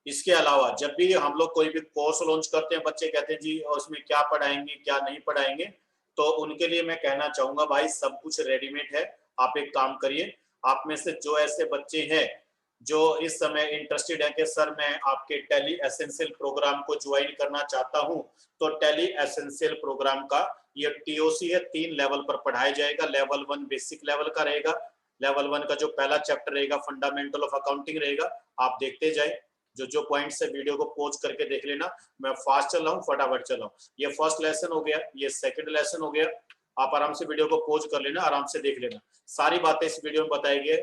इसके अलावा जब भी हम लोग कोई भी कोर्स लॉन्च करते हैं, बच्चे कहते हैं जी और उसमें क्या पढ़ाएंगे क्या नहीं पढ़ाएंगे, तो उनके लिए मैं कहना चाहूंगा भाई सब कुछ रेडीमेड है। आप एक काम करिए, आप में से जो ऐसे बच्चे हैं जो इस समय इंटरेस्टेड है कि सर मैं आपके टैली एसेंशियल प्रोग्राम को ज्वाइन करना चाहता हूं, तो टैली एसेंशियल प्रोग्राम का ये टीओसी है, 3 लेवल पर पढ़ाया जाएगा। लेवल 1 बेसिक लेवल का रहेगा, लेवल 1 का जो पहला चैप्टर रहेगा फंडामेंटल ऑफ अकाउंटिंग रहेगा। आप देखते जाए, जो पॉइंट्स है वीडियो को पॉज करके देख लेना, मैं फास्ट चल रहा हूँ, फटाफट चल रहा हूँ। ये फर्स्ट लेसन हो गया, ये सेकंड लेसन हो गया, आप आराम से वीडियो को पॉज कर लेना, आराम से देख लेना, सारी बातें इस वीडियो में बताई गई।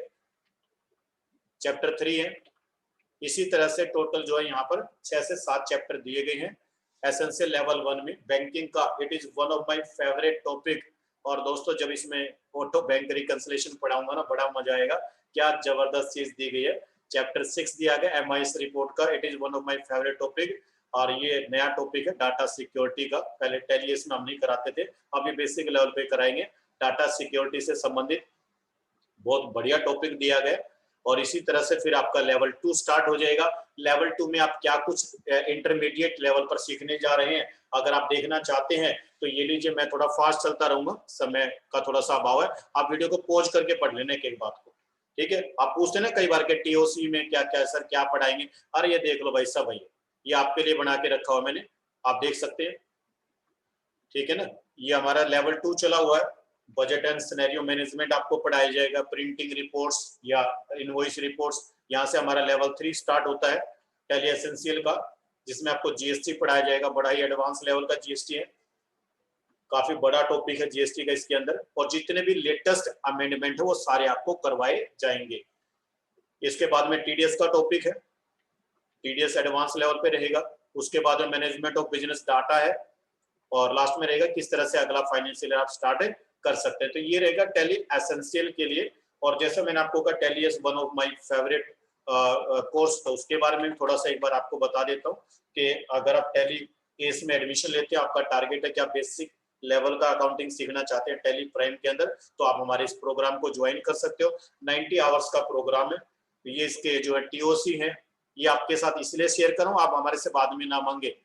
चैप्टर 3 है, इसी तरह से टोटल जो है यहाँ पर 6 से 7 चैप्टर दिए गए हैं। एसेंशियल लेवल 1 में बैंकिंग का it is one of my favourite topic, और दोस्तों जब इसमें ऑटो बैंक रिकंसिलिएशन पढ़ाऊंगा ना, बड़ा मजा आएगा, क्या जबरदस्त चीज दी गई है। चैप्टर 6 दिया गया एमआईएस रिपोर्ट का, it is one of my favourite topic, और ये नया टॉपिक है डाटा सिक्योरिटी का। पहले टेलीएस में हम नहीं कराते थे, अभी बेसिक लेवल पे कराएंगे। डाटा सिक्योरिटी से संबंधित बहुत बढ़िया टॉपिक दिया गया, और इसी तरह से फिर आपका लेवल 2 स्टार्ट हो जाएगा। लेवल 2 में आप क्या कुछ इंटरमीडिएट लेवल पर सीखने जा रहे हैं, अगर आप देखना चाहते हैं तो ये लीजिए, मैं थोड़ा फास्ट चलता रहूंगा, समय का थोड़ा सा अभाव है, आप वीडियो को पॉज करके पढ़ लेना एक एक बात को, ठीक है। आप पूछते ना कई बार के टीओसी में क्या क्या सर क्या पढ़ाएंगे, अरे ये देख लो भाई सब भैया, ये आपके लिए बना के रखा हुआ मैंने, आप देख सकते हैं, ठीक है ना। ये हमारा लेवल 2 चला हुआ है, बजट एंड सिनेरियो मैनेजमेंट आपको पढ़ाया जाएगा, प्रिंटिंग रिपोर्ट्स या इनवॉइस रिपोर्ट्स। यहाँ से हमारा लेवल 3 स्टार्ट होता है टैली एसेंशियल का, जिसमें आपको जीएसटी पढ़ाया जाएगा, बड़ा ही एडवांस लेवल का जीएसटी है, काफी बड़ा टॉपिक है जीएसटी का इसके अंदर, और जितने भी लेटेस्ट अमेंडमेंट है वो सारे आपको करवाए जाएंगे। इसके बाद में टीडीएस का टॉपिक है, टीडीएस एडवांस लेवल पे रहेगा। उसके बाद में मैनेजमेंट ऑफ बिजनेस डाटा है, और लास्ट में रहेगा किस तरह से अगला फाइनेंशियल आप स्टार्ट कर सकते हैं। तो ये रहेगा टैली एसेंशियल के लिए, और जैसे मैंने आपको कहा tally is one of my favourite course था उसके बारे में थोड़ा सा एक बार आपको बता देता हूँ कि अगर आप टैली एस में एडमिशन लेते हैं, आपका टारगेट है कि आप बेसिक लेवल का अकाउंटिंग सीखना चाहते हैं टैली प्राइम के अंदर, तो आप हमारे इस प्रोग्राम को ज्वाइन कर सकते हो। 90 आवर्स का प्रोग्राम है। ये इसके जो है टीओसी है, ये आपके साथ इसलिए शेयर कर रहा हूँ, आप हमारे से बाद में ना मांगे,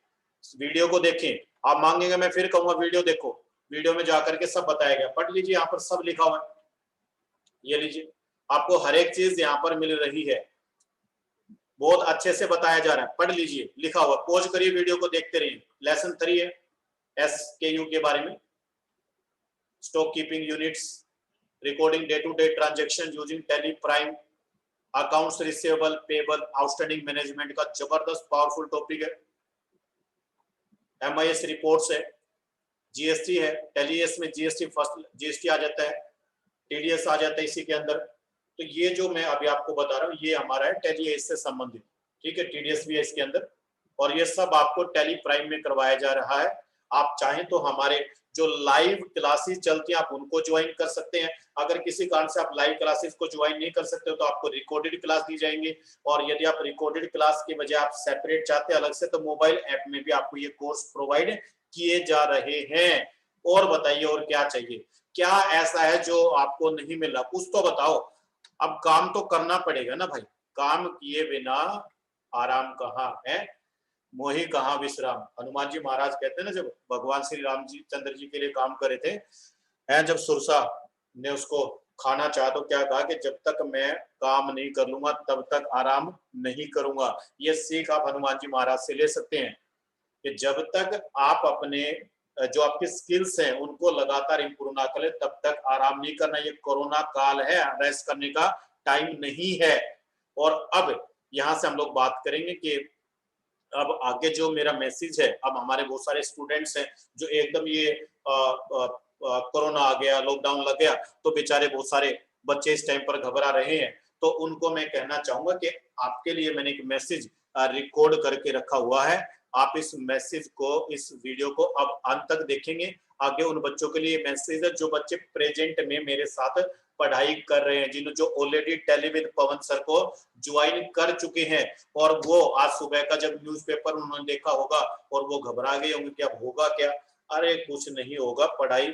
वीडियो को देखें। आप मांगेंगे मैं फिर कहूंगा वीडियो देखो, वीडियो में जाकर के सब बताया गया, पढ़ लीजिए, यहाँ पर सब लिखा हुआ है। ये लीजिए, आपको हर एक चीज यहाँ पर मिल रही है, बहुत अच्छे से बताया जा रहा है, पढ़ लीजिए, लिखा हुआ। पॉज करिए, वीडियो को देखते रहिए। लेसन 3 है SKU के बारे में, stock keeping units, recording day to day transaction using Tally Prime, accounts receivable payable outstanding management का जबरदस्त पावरफुल टॉपिक है। MIS रिपोर्ट्स है, GST है, टैली एस में GST फर्स्ट GST आ जाता है, TDS आ जाता है इसी के अंदर। तो ये जो मैं अभी आपको बता रहा हूँ ये हमारा है टैली एस से संबंधित, ठीक है। TDS भी है इसके अंदर, और ये सब आपको टैली प्राइम में करवाया जा रहा है। आप चाहें तो हमारे जो लाइव क्लासेस चलती हैं आप उनको ज्वाइन कर सकते हैं। अगर किसी कारण से आप लाइव क्लासेस को ज्वाइन नहीं कर सकते हो तो आपको रिकॉर्डेड क्लास दी जाएंगी, और यदि आप रिकॉर्डेड क्लास की बजाय आप सेपरेट चाहते हैं अलग से, तो मोबाइल ऐप में भी आपको ये कोर्स प्रोवाइड किए जा रहे हैं। और बताइए और क्या चाहिए, क्या ऐसा है जो आपको नहीं मिल रहा, कुछ तो बताओ। अब काम तो करना पड़ेगा ना भाई, काम किए बिना आराम कहाँ है, मोहि कहाँ विश्राम। हनुमान जी महाराज कहते हैं ना, जब भगवान श्री राम जी चंद्र जी के लिए काम करे थे, हैं जब सुरसा ने उसको खाना चाहा तो क्या कहा कि जब तक मैं काम नहीं कर लूंगा तब तक आराम नहीं करूंगा। ये सीख आप हनुमान जी महाराज से ले सकते हैं कि जब तक आप अपने जो आपके स्किल्स हैं उनको लगातार इंप्रूव ना करें तब तक आराम नहीं करना। ये कोरोना काल है, रेस्ट करने का टाइम नहीं है। और अब यहाँ से हम लोग बात करेंगे कि अब आगे जो मेरा मैसेज है, अब हमारे बहुत सारे स्टूडेंट्स हैं जो एकदम ये कोरोना आ गया, लॉकडाउन लग गया, तो बेचारे बहुत सारे बच्चे इस टाइम पर घबरा रहे हैं। तो उनको मैं कहना चाहूंगा कि आपके लिए मैंने एक मैसेज रिकॉर्ड करके रखा हुआ है। आप इस मैसेज को, इस वीडियो को अब अंत तक देखेंगे। आगे उन बच्चों के लिए मैसेज है जो बच्चे प्रेजेंट में मेरे साथ पढ़ाई कर रहे हैं, जिन्होंने जो already tally with Pawan sir को ज्वाइन कर चुके हैं, और वो आज सुबह का जब न्यूज़पेपर उन्होंने देखा होगा और वो घबरा गए होंगे कि अब होगा क्या। अरे कुछ नहीं होगा, पढ़ाई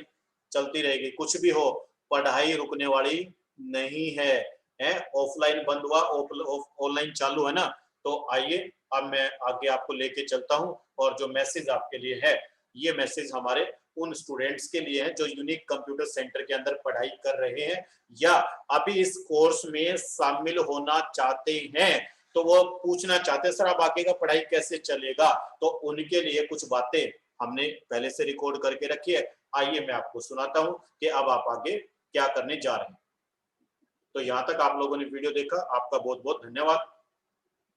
चलती रहेगी, कुछ भी हो पढ़ाई रुकने वाली नहीं है, ऑफलाइन बंद हुआ ऑनलाइन चालू है ना। तो आइए अब मैं आगे आपको लेके चलता हूं, और जो मैसेज आपके लिए है ये मैसेज हमारे उन स्टूडेंट्स के लिए है जो यूनिक कंप्यूटर सेंटर के अंदर पढ़ाई कर रहे हैं या अभी इस कोर्स में शामिल होना चाहते हैं। तो वो पूछना चाहते हैं सर अब आगे का पढ़ाई कैसे चलेगा, तो उनके लिए कुछ बातें हमने पहले से रिकॉर्ड करके रखी है। आइए मैं आपको सुनाता हूं कि अब आप आगे क्या करने जा रहे हैं। तो यहाँ तक आप लोगों ने वीडियो देखा, आपका बहुत बहुत धन्यवाद।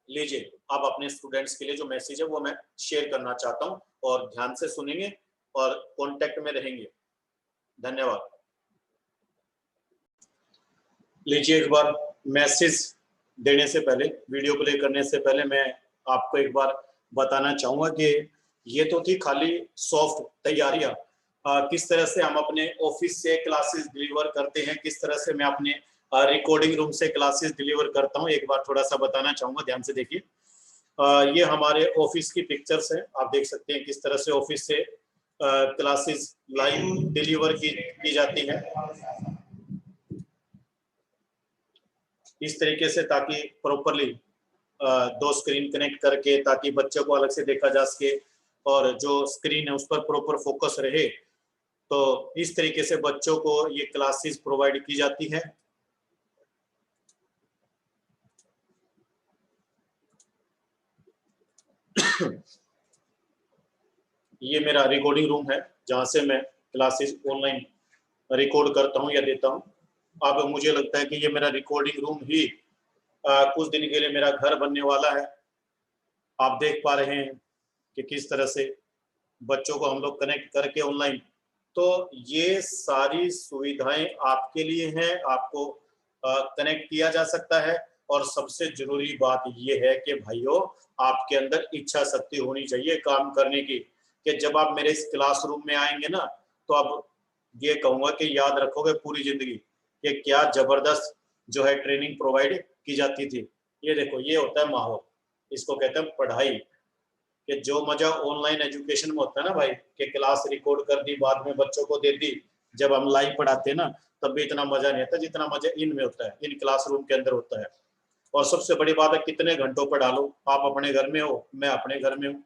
लीजिए अब अपने स्टूडेंट्स के लिए जो मैसेज है वो मैं शेयर करना चाहता हूं, और ध्यान से सुनेंगे और कांटेक्ट में रहेंगे। धन्यवाद। लीजिए एक बार मैसेज देने से पहले, वीडियो प्ले करने से पहले मैं आपको एक बार बताना चाहूंगा कि ये तो थी खाली सॉफ्ट तैयारियां, किस तरह से हम अपने ऑफिस से क्लासेस डिलीवर करते हैं, किस तरह से मैं अपने रिकॉर्डिंग रूम से क्लासेस डिलीवर करता हूं, एक बार थोड़ा सा बताना चाहूंगा, ध्यान से देखिए। ये हमारे ऑफिस की पिक्चर्स हैं, आप देख सकते हैं किस तरह से ऑफिस से क्लासेस लाइव डिलीवर की जाती है इस तरीके से, ताकि प्रॉपरली दो स्क्रीन कनेक्ट करके, ताकि बच्चों को अलग से देखा जा सके और जो स्क्रीन है उस पर प्रॉपर फोकस रहे। तो इस तरीके से बच्चों को ये क्लासेस प्रोवाइड की जाती है। ये मेरा रिकॉर्डिंग रूम है जहां से मैं क्लासेस ऑनलाइन रिकॉर्ड करता हूं या देता हूं। अब मुझे लगता है कि ये मेरा रिकॉर्डिंग रूम ही कुछ दिन के लिए मेरा घर बनने वाला है। आप देख पा रहे हैं कि किस तरह से बच्चों को हम लोग कनेक्ट करके ऑनलाइन, तो ये सारी सुविधाएं आपके लिए हैं, आपको कनेक्ट किया जा सकता है। और सबसे जरूरी बात ये है कि भाइयों आपके अंदर इच्छा शक्ति होनी चाहिए काम करने की, कि जब आप मेरे इस क्लासरूम में आएंगे ना तो अब ये कहूंगा कि याद रखोगे पूरी जिंदगी कि क्या जबरदस्त जो है ट्रेनिंग प्रोवाइड की जाती थी। ये देखो, ये होता है माहौल, इसको कहते हैं पढ़ाई। कि जो मजा ऑनलाइन एजुकेशन में होता है ना भाई, कि क्लास रिकॉर्ड कर दी, बाद में बच्चों को दे दी, जब हम लाइव पढ़ाते हैं ना, तब भी इतना मजा नहीं आता जितना मजा इनमें होता है, इन क्लासरूम के अंदर होता है। और सबसे बड़ी बात है, कितने घंटों पढ़ा लो, आप अपने घर में हो, मैं अपने घर में हूँ,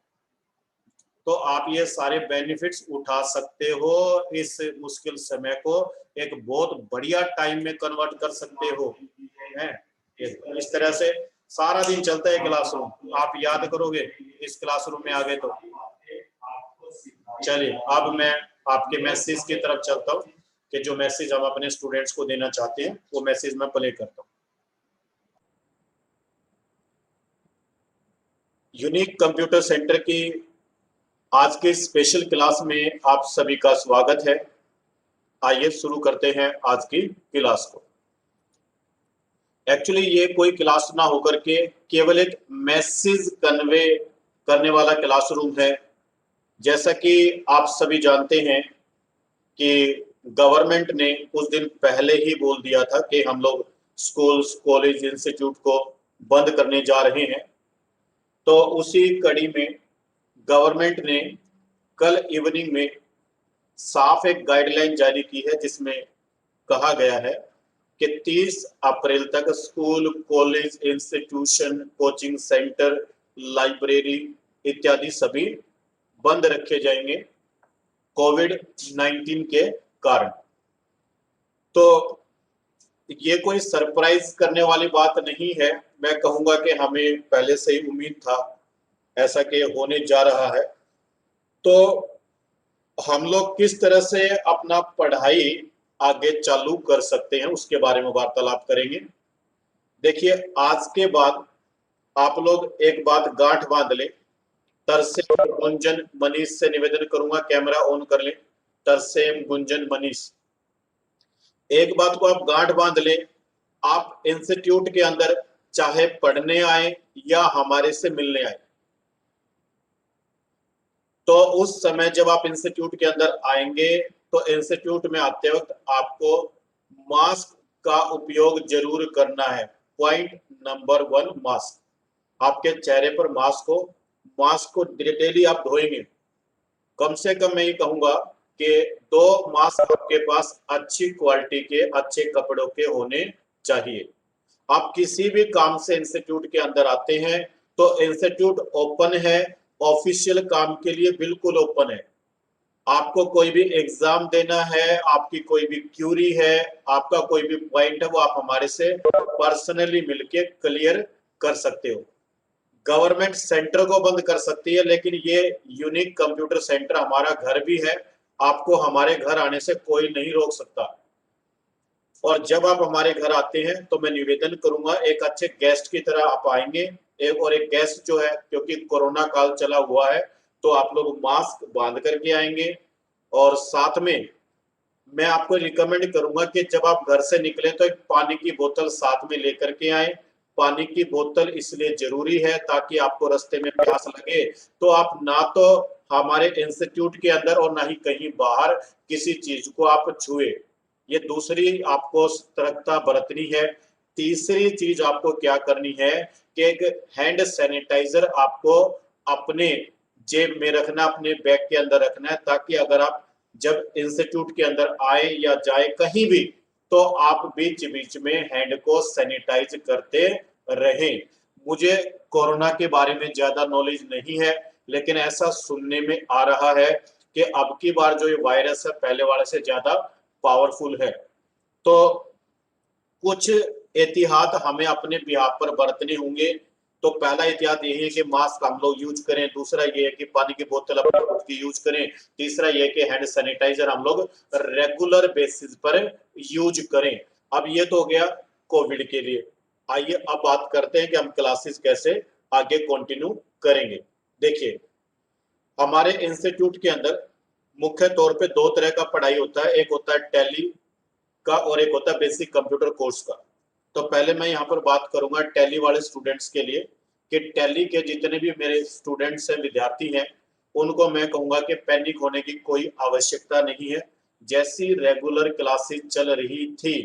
तो आप ये सारे बेनिफिट्स उठा सकते हो। इस मुश्किल समय को एक बहुत बढ़िया टाइम में कन्वर्ट कर सकते हो, है। इस तरह से सारा दिन चलता है क्लासरूम, आप याद करोगे इस क्लासरूम में आ गए तो। चलिए, अब मैं आपके मैसेज की तरफ चलता हूँ, कि जो मैसेज हम अपने स्टूडेंट्स को देना चाहते हैं वो मैसेज मैं प्ले करता हूँ। यूनिक कंप्यूटर सेंटर की आज के स्पेशल क्लास में आप सभी का स्वागत है। आइए शुरू करते हैं आज की क्लास को। एक्चुअली ये कोई क्लास ना होकर के केवल एक मैसेज कन्वे करने वाला क्लासरूम है। जैसा कि आप सभी जानते हैं कि गवर्नमेंट ने कुछ दिन पहले ही बोल दिया था कि हम लोग स्कूल्स, कॉलेज, इंस्टीट्यूट को बंद करने जा रहे हैं। तो उसी कड़ी में गवर्नमेंट ने कल इवनिंग में साफ एक गाइडलाइन जारी की है, जिसमें कहा गया है कि 30 अप्रैल तक school, college, institution, coaching centre, library इत्यादि सभी बंद रखे जाएंगे कोविड-19 के कारण। तो ये कोई सरप्राइज करने वाली बात नहीं है, मैं कहूंगा कि हमें पहले से ही उम्मीद था ऐसा कि होने जा रहा है। तो हम लोग किस तरह से अपना पढ़ाई आगे चालू कर सकते हैं उसके बारे में वार्तालाप करेंगे। देखिए, आज के बाद आप लोग एक बात गांठ बांध लें। तरसेम, गुंजन, मनीष से निवेदन करूंगा कैमरा ऑन कर लें। तरसेम, गुंजन, मनीष, एक बात को आप गांठ बांध लें, आप इंस्टीट्यूट के अंदर चाहे पढ़ने आए या हमारे से मिलने आए, तो उस समय जब आप इंस्टीट्यूट के अंदर आएंगे तो इंस्टीट्यूट में आते वक्त आपको मास्क का उपयोग जरूर करना है। Point number 1, mask. आपके चेहरे पर मास्क हो, मास्क को डेली आप धोएंगे। कम से कम मैं ये कहूंगा कि 2 मास्क आपके पास अच्छी क्वालिटी के, अच्छे कपड़ों के होने चाहिए। आप किसी भी काम से इंस्टीट्यूट के अंदर आते हैं तो इंस्टीट्यूट ओपन है, ऑफिशियल काम के लिए बिल्कुल ओपन है। आपको कोई भी एग्जाम देना है, आपकी कोई भी क्यूरी है, आपका कोई भी पॉइंट है, वो आप हमारे से पर्सनली मिलके क्लियर कर सकते हो। गवर्नमेंट सेंटर को बंद कर सकती है, लेकिन ये यूनिक कंप्यूटर सेंटर हमारा घर भी है, आपको हमारे घर आने से कोई नहीं रोक सकता। और जब आप हमारे घर आते हैं तो मैं निवेदन करूंगा, एक अच्छे गेस्ट की तरह आप आएंगे। एक गेस्ट जो है, क्योंकि कोरोना काल चला हुआ है, तो आप लोग मास्क बांध करके आएंगे। और साथ में मैं आपको रिकमेंड करूंगा कि जब आप घर से निकले तो एक पानी की बोतल साथ में लेकर के आए। पानी की बोतल इसलिए जरूरी है ताकि आपको रास्ते में प्यास लगे तो आप ना तो हमारे इंस्टीट्यूट के अंदर और ना ही कहीं बाहर किसी चीज को आप छुए। ये दूसरी आपको सतर्कता बरतनी है। तीसरी चीज आपको क्या करनी है कि एक हैंड सैनिटाइजर आपको अपने जेब में रखना, अपने बैग के अंदर रखना है, ताकि अगर आप जब इंस्टीट्यूट के अंदर आए या जाए कहीं भी, तो आप बीच बीच में हैंड को सैनिटाइज करते रहें। मुझे कोरोना के बारे में ज्यादा नॉलेज नहीं है, लेकिन ऐसा सुनने में आ रहा है कि अब की बार जो ये वायरस है पहले वाले से ज्यादा पावरफुल है। तो कुछ एहतियात हमें अपने बिहाफ पर बरतने होंगे। तो पहला एहतियात यही है कि मास्क हम लोग यूज करें। दूसरा ये है कि पानी की बोतल अपनी खुद की यूज करें। तीसरा ये है कि हैंड सैनिटाइजर हम लोग रेगुलर बेसिस पर यूज करें। अब ये तो हो गया कोविड के लिए। आइए अब बात करते हैं कि हम क्लासेस कैसे आगे कंटिन्यू करेंगे। देखिए, हमारे इंस्टीट्यूट के अंदर मुख्य तौर पे 2 तरह का पढ़ाई होता है, एक होता है टैली का और एक होता है बेसिक कंप्यूटर कोर्स का। तो पहले मैं यहाँ पर बात करूंगा टैली वाले स्टूडेंट्स के लिए, कि टैली के जितने भी मेरे स्टूडेंट्स हैं, विद्यार्थी हैं, उनको मैं कहूंगा कि पैनिक होने की कोई आवश्यकता नहीं है। जैसी रेगुलर क्लासेस चल रही थी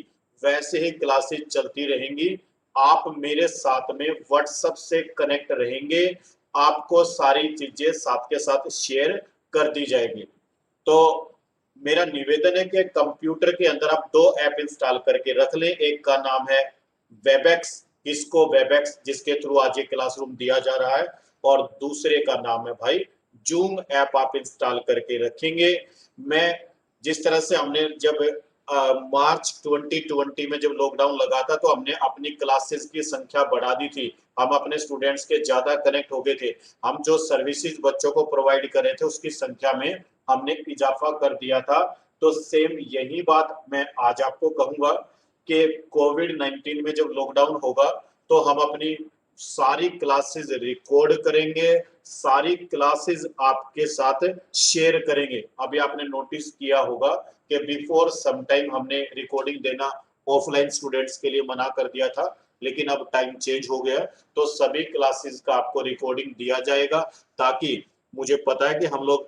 वैसे ही क्लासेस चलती रहेंगी। आप मेरे साथ में व्हाट्सएप से कनेक्ट रहेंगे, आपको सारी चीजें साथ के साथ शेयर कर दी जाएगी। तो मेरा निवेदन है कि कंप्यूटर के अंदर आप 2 ऐप इंस्टॉल करके रख लें। एक का नाम है वेबएक्स, इसको वेबएक्स जिसके थ्रू आज ये क्लासरूम दिया जा रहा है, और दूसरे का नाम है भाई जूम ऐप, आप इंस्टॉल करके रखेंगे। मैं जिस तरह से हमने जब मार्च 2020 में जब लॉकडाउन लगा था तो हमने अपनी क्लासेस की संख्या बढ़ा दी थी, हम अपने स्टूडेंट्स के ज्यादा कनेक्ट हो गए थे, हम जो सर्विसेज बच्चों को प्रोवाइड कर रहे थे उसकी संख्या में हमने इजाफा कर दिया था। तो सेम यही बात मैं आज आपको कहूंगा कि कोविड-19 में जब लॉकडाउन होगा तो हम अपनी सारी क्लासेस रिकॉर्ड करेंगे, सारी क्लासेस आपके साथ शेयर करेंगे। अभी आपने नोटिस किया होगा कि बिफोर सम टाइम हमने रिकॉर्डिंग देना ऑफलाइन स्टूडेंट्स के लिए मना कर दिया था, लेकिन अब टाइम चेंज हो गया, तो सभी क्लासेस का आपको रिकॉर्डिंग दिया जाएगा, ताकि मुझे पता है कि हम लोग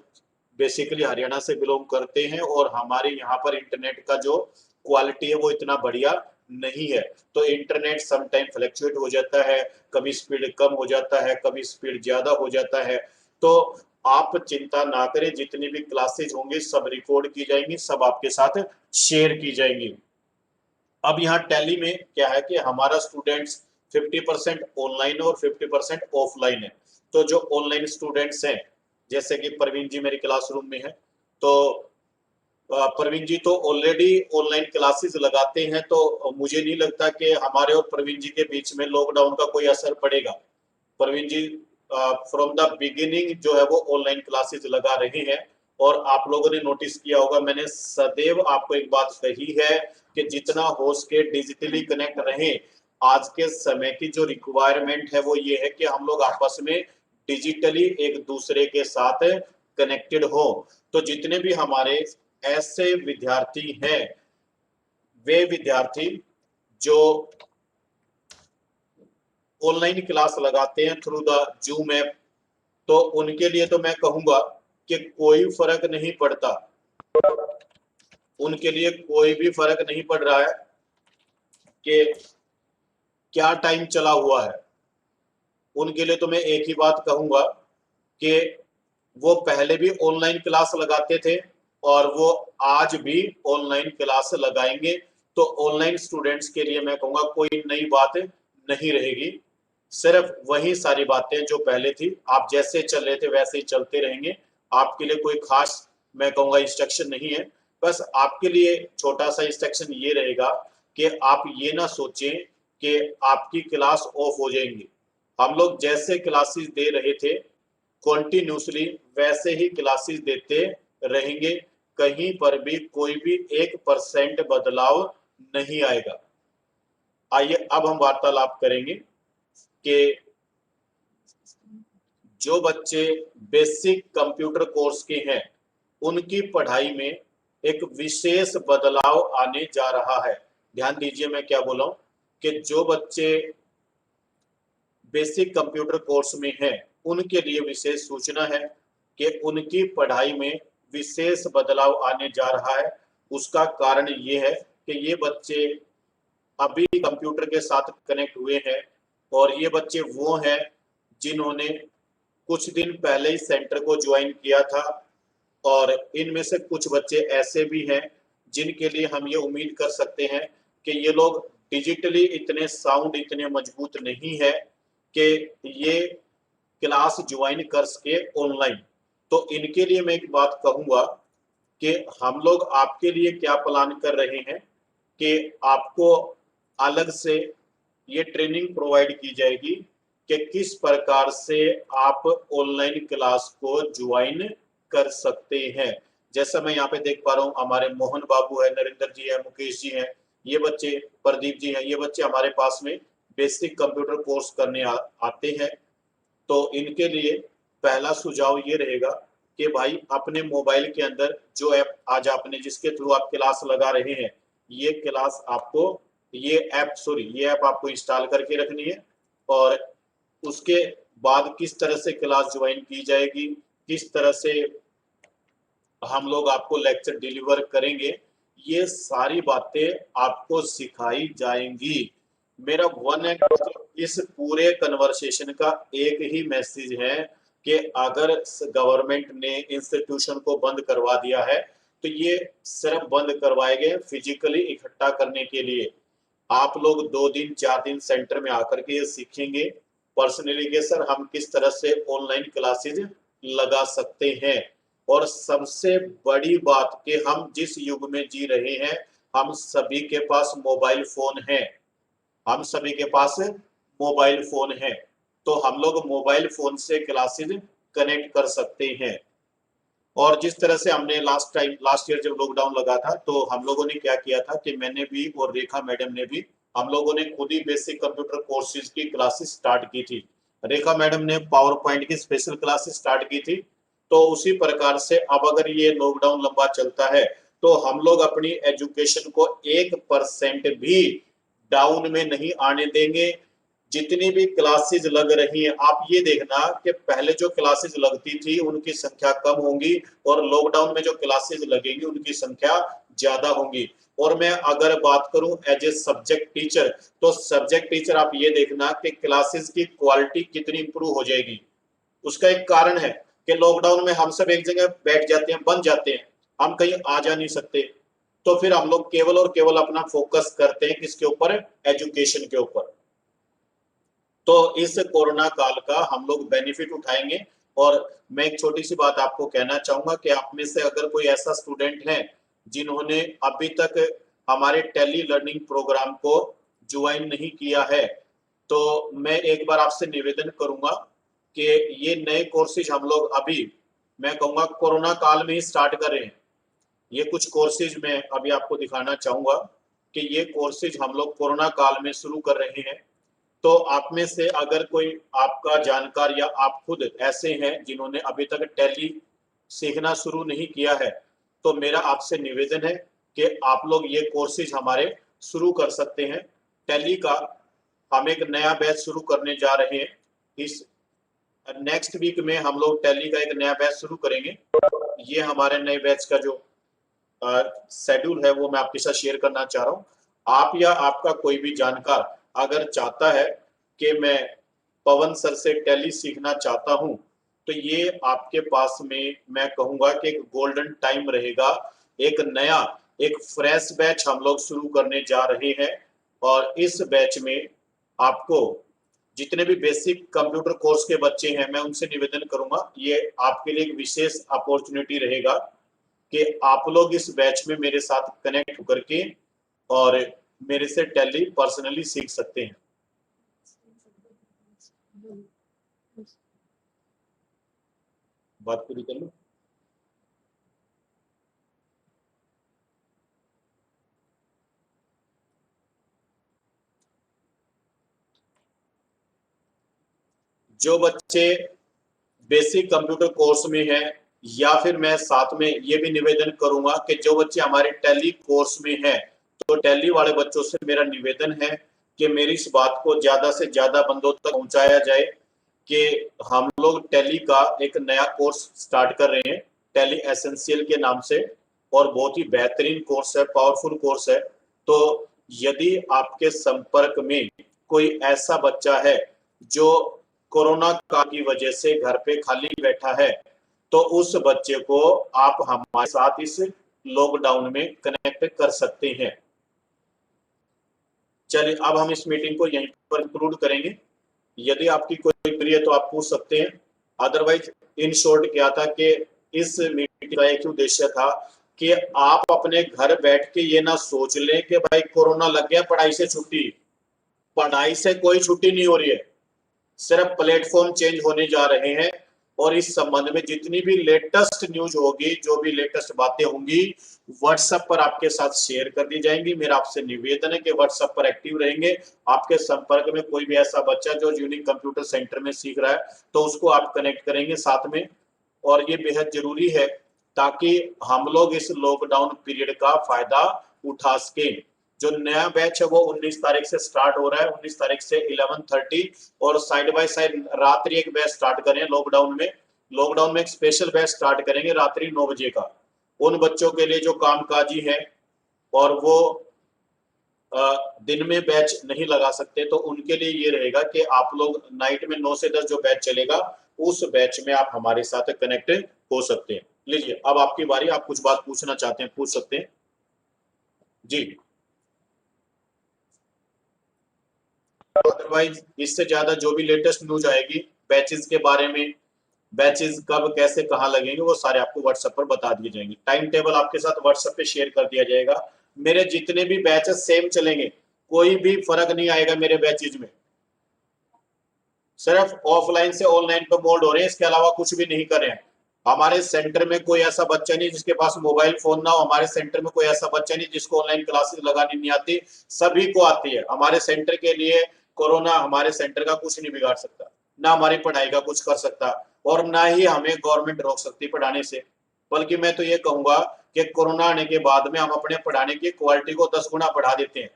बेसिकली हरियाणा से बिलोंग करते हैं और हमारे यहाँ पर इंटरनेट का जो क्वालिटी है वो इतना बढ़िया नहीं है। तो इंटरनेट सम टाइम फ्लक्चुएट हो जाता है, कभी स्पीड कम हो जाता है, कभी स्पीड ज्यादा हो जाता है। तो आप चिंता ना करें, जितनी भी क्लासेज होंगी सब रिकॉर्ड की जाएंगी, सब आपके साथ शेयर की जाएंगी। अब यहाँ टैली में क्या है कि हमारा स्टूडेंट्स 50% ऑनलाइन और 50% ऑफलाइन है। तो जो ऑनलाइन स्टूडेंट्स हैं, जैसे कि प्रवीण जी मेरी क्लासरूम में है, तो प्रवीण जी तो ऑलरेडी ऑनलाइन क्लासेस लगाते हैं, तो मुझे नहीं लगता कि हमारे और प्रवीण जी के बीच में लॉकडाउन का कोई असर पड़ेगा। प्रवीण जी फ्रॉम द बिगिनिंग जो है वो ऑनलाइन क्लासेस लगा रहे हैं, और आप लोगों ने नोटिस किया होगा मैंने सदैव आपको एक बात कही है कि जितना हो सके डिजिटली कनेक्ट रहें। आज के समय की जो रिक्वायरमेंट है वो ये है कि हम लोग आपस में डिजिटली एक दूसरे के साथ कनेक्टेड हो। तो जितने भी हमारे ऐसे विद्यार्थी हैं, वे विद्यार्थी जो ऑनलाइन क्लास लगाते हैं थ्रू द जूम ऐप, तो उनके लिए तो मैं कहूंगा कि कोई फर्क नहीं पड़ता, उनके लिए कोई भी फर्क नहीं पड़ रहा है कि क्या टाइम चला हुआ है। उनके लिए तो मैं एक ही बात कहूंगा कि वो पहले भी ऑनलाइन क्लास लगाते थे और वो आज भी ऑनलाइन क्लास लगाएंगे। तो ऑनलाइन स्टूडेंट्स के लिए मैं कहूंगा कोई नई बात नहीं रहेगी, सिर्फ वही सारी बातें जो पहले थी, आप जैसे चल रहे थे वैसे ही चलते रहेंगे। आपके लिए कोई खास मैं कहूंगा इंस्ट्रक्शन नहीं है। बस आपके लिए छोटा सा इंस्ट्रक्शन ये रहेगा कि आप ये ना सोचें कि आपकी क्लास ऑफ हो जाएंगी। हम लोग जैसे क्लासेस दे रहे थे कॉन्टिन्यूसली वैसे ही क्लासेस देते रहेंगे, कहीं पर भी कोई भी 1% बदलाव नहीं आएगा। आइए अब हम वार्तालाप करेंगे कि जो बच्चे बेसिक कंप्यूटर कोर्स के हैं उनकी पढ़ाई में एक विशेष बदलाव आने जा रहा है। ध्यान दीजिए मैं क्या बोला हूं कि जो बच्चे बेसिक कंप्यूटर कोर्स में हैं उनके लिए विशेष सूचना है कि उनकी पढ़ाई में विशेष बदलाव आने जा रहा है। उसका कारण ये है कि ये बच्चे अभी कंप्यूटर के साथ कनेक्ट हुए हैं, और ये बच्चे वो हैं जिन्होंने कुछ दिन पहले ही सेंटर को ज्वाइन किया था, और इनमें से कुछ बच्चे ऐसे भी हैं जिनके लिए हम ये उम्मीद कर सकते हैं कि ये लोग डिजिटली इतने साउंड, इतने मजबूत नहीं है कि ये क्लास ज्वाइन कर सके ऑनलाइन। तो इनके लिए मैं एक बात कहूंगा कि हम लोग आपके लिए क्या प्लान कर रहे हैं कि आपको अलग से ये ट्रेनिंग प्रोवाइड की जाएगी कि किस प्रकार से आप ऑनलाइन क्लास को ज्वाइन कर सकते हैं। जैसा मैं यहाँ पे देख पा रहा हूँ हमारे मोहन बाबू है, नरेंद्र जी है, मुकेश जी हैं, ये बच्चे प्रदीप जी हैं, ये बच्चे हमारे पास में बेसिक कंप्यूटर कोर्स करने आते हैं। तो इनके लिए पहला सुझाव ये रहेगा कि भाई अपने मोबाइल के अंदर जो ऐप आज आपने जिसके थ्रू आप क्लास लगा रहे हैं, ये क्लास आपको ये ऐप आपको इंस्टॉल करके रखनी है। और उसके बाद किस तरह से क्लास ज्वाइन की जाएगी, किस तरह से हम लोग आपको लेक्चर डिलीवर करेंगे, ये सारी बातें आपको सिखाई जाएंगी। मेरा वन एंड इस पूरे कन्वर्सेशन का एक ही मैसेज है कि अगर गवर्नमेंट ने इंस्टीट्यूशन को बंद करवा दिया है तो ये सिर्फ बंद करवाए गए फिजिकली इकट्ठा करने के लिए। आप लोग 2 दिन 4 दिन सेंटर में आकर के ये सीखेंगे पर्सनली के सर हम किस तरह से ऑनलाइन क्लासेज लगा सकते हैं। और सबसे बड़ी बात कि हम जिस युग में जी रहे हैं हम सभी के पास मोबाइल फोन है, हम सभी के पास मोबाइल फोन है, तो हम लोग मोबाइल फोन से क्लासेज कनेक्ट कर सकते हैं। और जिस तरह से हमने लास्ट ईयर जब लॉकडाउन लगा था तो हम लोगों ने क्या किया था कि मैंने भी और रेखा मैडम ने भी हम लोगों ने खुद ही बेसिक कंप्यूटर कोर्सेज की क्लासेस स्टार्ट की थी। रेखा मैडम ने पावर पॉइंट की स्पेशल क्लासेस स्टार्ट की थी। तो उसी प्रकार से अब अगर ये लॉकडाउन लंबा चलता है तो हम लोग अपनी एजुकेशन को 1% भी डाउन में नहीं आने देंगे। जितनी भी क्लासेज लग रही हैं आप ये देखना कि पहले जो क्लासेज लगती थी उनकी संख्या कम होंगी और लॉकडाउन में जो क्लासेज लगेंगी उनकी संख्या ज्यादा होंगी। और मैं अगर बात करूं एज ए सब्जेक्ट टीचर तो सब्जेक्ट टीचर आप ये देखना कि क्लासेस की क्वालिटी कितनी इंप्रूव हो जाएगी। उसका एक कारण है कि लॉकडाउन में हम सब एक जगह बैठ जाते हैं, बंद जाते हैं, हम कहीं आ जा नहीं सकते, तो फिर हम लोग केवल और केवल अपना फोकस करते हैं किसके ऊपर, एजुकेशन के ऊपर। तो इस कोरोना काल का हम लोग बेनिफिट उठाएंगे। और मैं एक छोटी सी बात आपको कहना चाहूंगा कि आप में से अगर कोई ऐसा स्टूडेंट है जिन्होंने अभी तक हमारे टेली लर्निंग प्रोग्राम को ज्वाइन नहीं किया है तो मैं एक बार आपसे निवेदन करूंगा कि ये नए कोर्सेज हम लोग अभी मैं कहूंगा कोरोना काल में ही स्टार्ट कर रहे हैं। ये कुछ कोर्सेज मैं अभी आपको दिखाना चाहूंगा कि ये कोर्सेज हम लोग कोरोना काल में शुरू कर रहे हैं। तो आप में से अगर कोई आपका जानकार या आप खुद ऐसे हैं जिन्होंने अभी तक टैली सीखना शुरू नहीं किया है तो मेरा आपसे निवेदन है कि आप लोग ये कोर्सेज हमारे शुरू कर सकते हैं। टैली का हम एक नया बैच शुरू करने जा रहे हैं। इस नेक्स्ट वीक में हम लोग टैली का एक नया बैच शुरू करेंगे। ये हमारे नए बैच का जो शेड्यूल है वो मैं आपके साथ शेयर करना चाह रहा हूँ। आप या आपका कोई भी जानकार अगर चाहता है कि मैं पवन सर से टैली सीखना चाहता हूं तो ये आपके पास में मैं कहूंगा कि एक गोल्डन टाइम रहेगा। एक नया एक फ्रेश बैच हम लोग शुरू करने जा रहे हैं और इस बैच में आपको जितने भी बेसिक कंप्यूटर कोर्स के बच्चे हैं मैं उनसे निवेदन करूंगा ये आपके लिए एक विशेष अपॉर्चुनिटी रहेगा कि आप लोग इस बैच में मेरे साथ कनेक्ट होकर के और मेरे से टैली पर्सनली सीख सकते हैं। बात पूरी कर लो। जो बच्चे बेसिक कंप्यूटर कोर्स में हैं या फिर मैं साथ में ये भी निवेदन करूंगा कि जो बच्चे हमारे टैली कोर्स में हैं तो टैली वाले बच्चों से मेरा निवेदन है कि मेरी इस बात को ज्यादा से ज्यादा बंदों तक पहुंचाया जाए कि हम लोग टैली का एक नया कोर्स स्टार्ट कर रहे हैं टैली एसेंशियल के नाम से और बहुत ही बेहतरीन कोर्स है, पावरफुल कोर्स है। तो यदि आपके संपर्क में कोई ऐसा बच्चा है जो कोरोना काल की वजह से घर पे खाली बैठा है तो उस बच्चे को आप हमारे साथ इस लॉकडाउन में कनेक्ट कर सकते हैं। चलिए अब हम इस मीटिंग को यहीं पर इंक्लूड करेंगे। यदि आपकी कोई क्वेरी है तो आप पूछ सकते हैं। अदरवाइज इन शॉर्ट क्या था कि इस मीटिंग का एक उद्देश्य था कि आप अपने घर बैठ के ये ना सोच लें कि भाई कोरोना लग गया पढ़ाई से छुट्टी। पढ़ाई से कोई छुट्टी नहीं हो रही है, सिर्फ प्लेटफॉर्म चेंज होने जा रहे हैं। और इस संबंध में जितनी भी लेटेस्ट न्यूज होगी, जो भी लेटेस्ट बातें होंगी व्हाट्सएप पर आपके साथ शेयर कर दी जाएंगी। मेरा आपसे निवेदन है कि व्हाट्सएप पर एक्टिव रहेंगे। आपके संपर्क में कोई भी ऐसा बच्चा जो यूनिक कंप्यूटर सेंटर में सीख रहा है तो उसको आप कनेक्ट करेंगे साथ में। और ये बेहद जरूरी है ताकि हम लोग इस लॉकडाउन पीरियड का फायदा उठा सके। जो नया बैच है वो 19 तारीख से स्टार्ट हो रहा है, 19 तारीख से 11:30 और साइड बाय साइड रात्रि एक बैच स्टार्ट करें लॉकडाउन में। लॉकडाउन में एक स्पेशल बैच स्टार्ट करेंगे रात्रि 9 बजे का उन बच्चों के लिए जो कामकाजी हैं और वो दिन में बैच नहीं लगा सकते, तो उनके लिए ये रहेगा कि आप लोग नाइट में 9 से 10 जो बैच चलेगा उस बैच में आप हमारे साथ कनेक्ट हो सकते हैं। लीजिए अब आपकी बारी, आप कुछ बात पूछना चाहते हैं पूछ सकते हैं जी। अदरवाइज इससे ज्यादा जो भी लेटेस्ट न्यूज आएगी बैचेस के बारे में, बैचेस कब कैसे कहाँ लगेंगे, वो सारे आपको व्हाट्सएप पर बता दिए जाएंगे। टाइम टेबल आपके साथ व्हाट्सएप पे शेयर कर दिया जाएगा। मेरे जितने भी बैचेस सेम चलेंगे, कोई भी फर्क नहीं आएगा मेरे बैचेज में। सिर्फ ऑफलाइन से ऑनलाइन पे मोल्ड हो रहे हैं, इसके अलावा कुछ भी नहीं कर रहे हैं। हमारे सेंटर में कोई ऐसा बच्चा नहीं जिसके पास मोबाइल फोन ना हो, हमारे सेंटर में कोई ऐसा बच्चा नहीं जिसको ऑनलाइन क्लासेस लगानी नहीं आती, सभी को आती है। हमारे सेंटर के लिए कोरोना हमारे सेंटर का कुछ नहीं बिगाड़ सकता, ना हमारी पढ़ाई का कुछ कर सकता, और ना ही हमें गवर्नमेंट रोक सकती पढ़ाने से। बल्कि मैं तो ये कहूंगा कि कोरोना आने के बाद में हम अपने पढ़ाने की क्वालिटी को 10 गुना बढ़ा देते हैं।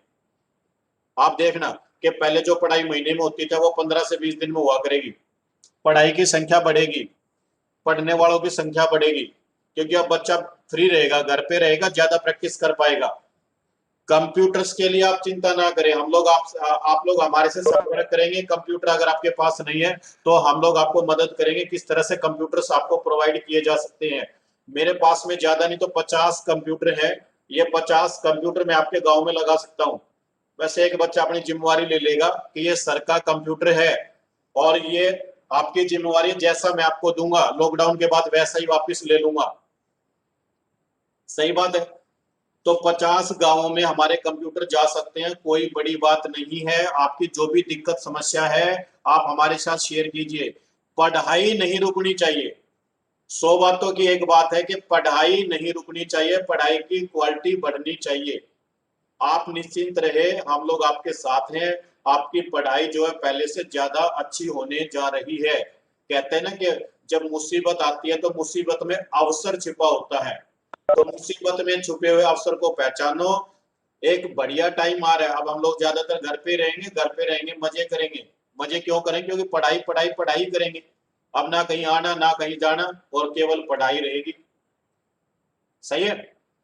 आप देखना कि पहले जो पढ़ाई महीने में होती थी वो 15 से 20 दिन में हुआ करेगी। पढ़ाई की संख्या बढ़ेगी, पढ़ने वालों की संख्या बढ़ेगी, क्योंकि अब बच्चा फ्री रहेगा, घर पे रहेगा, ज्यादा प्रैक्टिस कर पाएगा। कंप्यूटर्स के लिए आप चिंता ना करें, हम लोग आप लोग हमारे से संपर्क करेंगे। कंप्यूटर अगर आपके पास नहीं है तो हम लोग आपको मदद करेंगे किस तरह से कंप्यूटर्स आपको प्रोवाइड किए जा सकते हैं। मेरे पास में ज्यादा नहीं तो 50 कंप्यूटर है। ये 50 कंप्यूटर मैं आपके गांव में लगा सकता हूँ। वैसे एक बच्चा अपनी जिम्मेवारी ले लेगा कि ये सर का कंप्यूटर है और ये आपकी जिम्मेवारी, जैसा मैं आपको दूंगा लॉकडाउन के बाद वैसा ही वापस ले लूंगा। सही बात है। तो 50 गांवों में हमारे कंप्यूटर जा सकते हैं, कोई बड़ी बात नहीं है। आपकी जो भी दिक्कत समस्या है आप हमारे साथ शेयर कीजिए। पढ़ाई नहीं रुकनी चाहिए। 100 बातों की एक बात है कि पढ़ाई नहीं रुकनी चाहिए, पढ़ाई की क्वालिटी बढ़नी चाहिए। आप निश्चिंत रहे, हम लोग आपके साथ हैं। आपकी पढ़ाई जो है पहले से ज्यादा अच्छी होने जा रही है। कहते हैं ना कि जब मुसीबत आती है तो मुसीबत में अवसर छिपा होता है। तो मुसीबत में छुपे हुए अवसर को पहचानो। एक बढ़िया टाइम आ रहा है। अब हम लोग ज्यादातर घर पे रहेंगे, घर पे रहेंगे, मजे करेंगे। मजे क्यों करेंगे? क्योंकि पढ़ाई पढ़ाई पढ़ाई करेंगे। अब ना कहीं आना ना कहीं जाना, और केवल पढ़ाई रहेगी। सही है।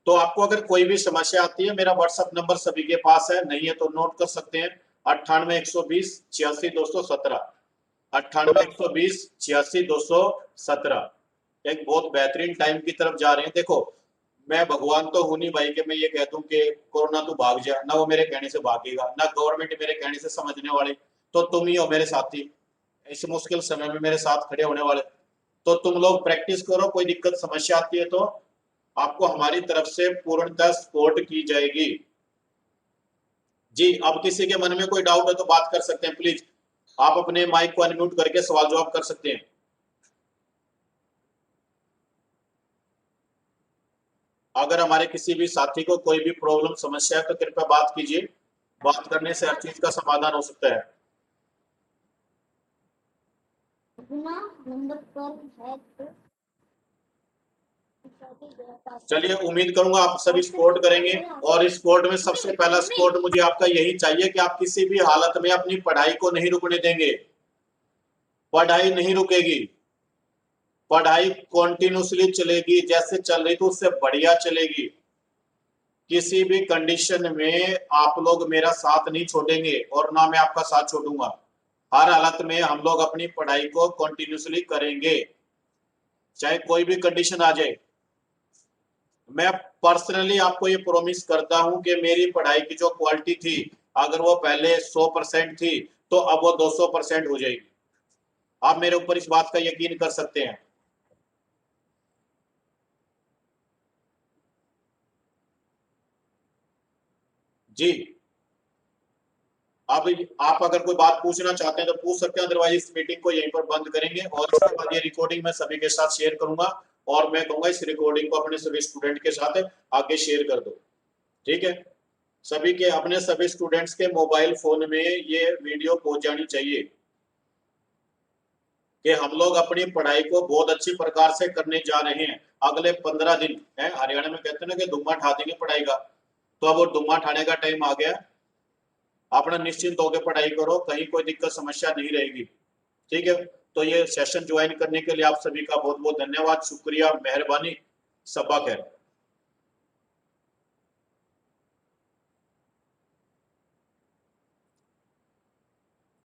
तो आपको अगर कोई भी समस्या आती है, मेरा व्हाट्सएप नंबर सभी के पास है, नहीं है तो नोट कर सकते हैं। 98 120 86 217। 98 120 86 217। एक बहुत बेहतरीन टाइम की तरफ जा रहे हैं। देखो, मैं भगवान तो हूं नहीं भाई कि मैं ये कह दूं कि कोरोना तू भाग जा, ना वो मेरे कहने से भागेगा, ना गवर्नमेंट मेरे कहने से समझने वाले। तो तुम ही हो मेरे साथी, इस मुश्किल समय में मेरे साथ खड़े होने वाले। तो तुम लोग प्रैक्टिस करो, कोई दिक्कत समस्या आती है तो आपको हमारी तरफ से पूर्णतः सपोर्ट की जाएगी। जी, अब किसी के मन में कोई डाउट है तो बात कर सकते हैं प्लीज। आप अपने माइक को अनम्यूट करके सवाल जवाब कर सकते हैं। अगर हमारे किसी भी साथी को कोई भी प्रॉब्लम समस्या है तो कृपया बात कीजिए। बात करने से हर चीज का समाधान हो सकता है। नंबर पर है तो चलिए, उम्मीद करूंगा आप सभी सपोर्ट करेंगे। और इस सपोर्ट में सबसे पहला सपोर्ट मुझे आपका यही चाहिए कि आप किसी भी हालत में अपनी पढ़ाई को नहीं रुकने देंगे। पढ़ाई नहीं रुकेगी, पढ़ाई कॉन्टिन्यूसली चलेगी, जैसे चल रही थी उससे बढ़िया चलेगी। किसी भी कंडीशन में आप लोग मेरा साथ नहीं छोड़ेंगे और ना मैं आपका साथ छोड़ूंगा। हर हालत में हम लोग अपनी पढ़ाई को कॉन्टिन्यूसली करेंगे, चाहे कोई भी कंडीशन आ जाए। मैं पर्सनली आपको ये प्रॉमिस करता हूं कि मेरी पढ़ाई की जो क्वालिटी थी, अगर वो पहले 100% थी तो अब वो 200% हो जाएगी। आप मेरे ऊपर इस बात का यकीन कर सकते हैं। जी, अब आप अगर कोई बात पूछना चाहते हैं तो पूछ सकते हैं, अदरवाइज इस मीटिंग को यहीं पर बंद करेंगे और इसके बाद ये रिकॉर्डिंग मैं सभी के साथ शेयर करूंगा। और मैं कहूंगा इस रिकॉर्डिंग को अपने सभी स्टूडेंट के साथ आगे शेयर कर दो। ठीक है। सभी के अपने सभी स्टूडेंट्स के मोबाइल फोन में ये वीडियो पहुंच जानी चाहिए कि हम लोग अपनी पढ़ाई को बहुत अच्छी प्रकार से करने जा रहे हैं। अगले 15 दिन है, हरियाणा में कहते हैं ना कि दुम्मा ठा देंगे पढ़ाई का, तो अब वो दुम्मा ठाने का टाइम आ गया। अपना निश्चिंत होकर पढ़ाई करो, कहीं कोई दिक्कत समस्या नहीं रहेगी। ठीक है। तो ये सेशन ज्वाइन करने के लिए आप सभी का बहुत बहुत धन्यवाद, शुक्रिया, मेहरबानी। सबा खैर।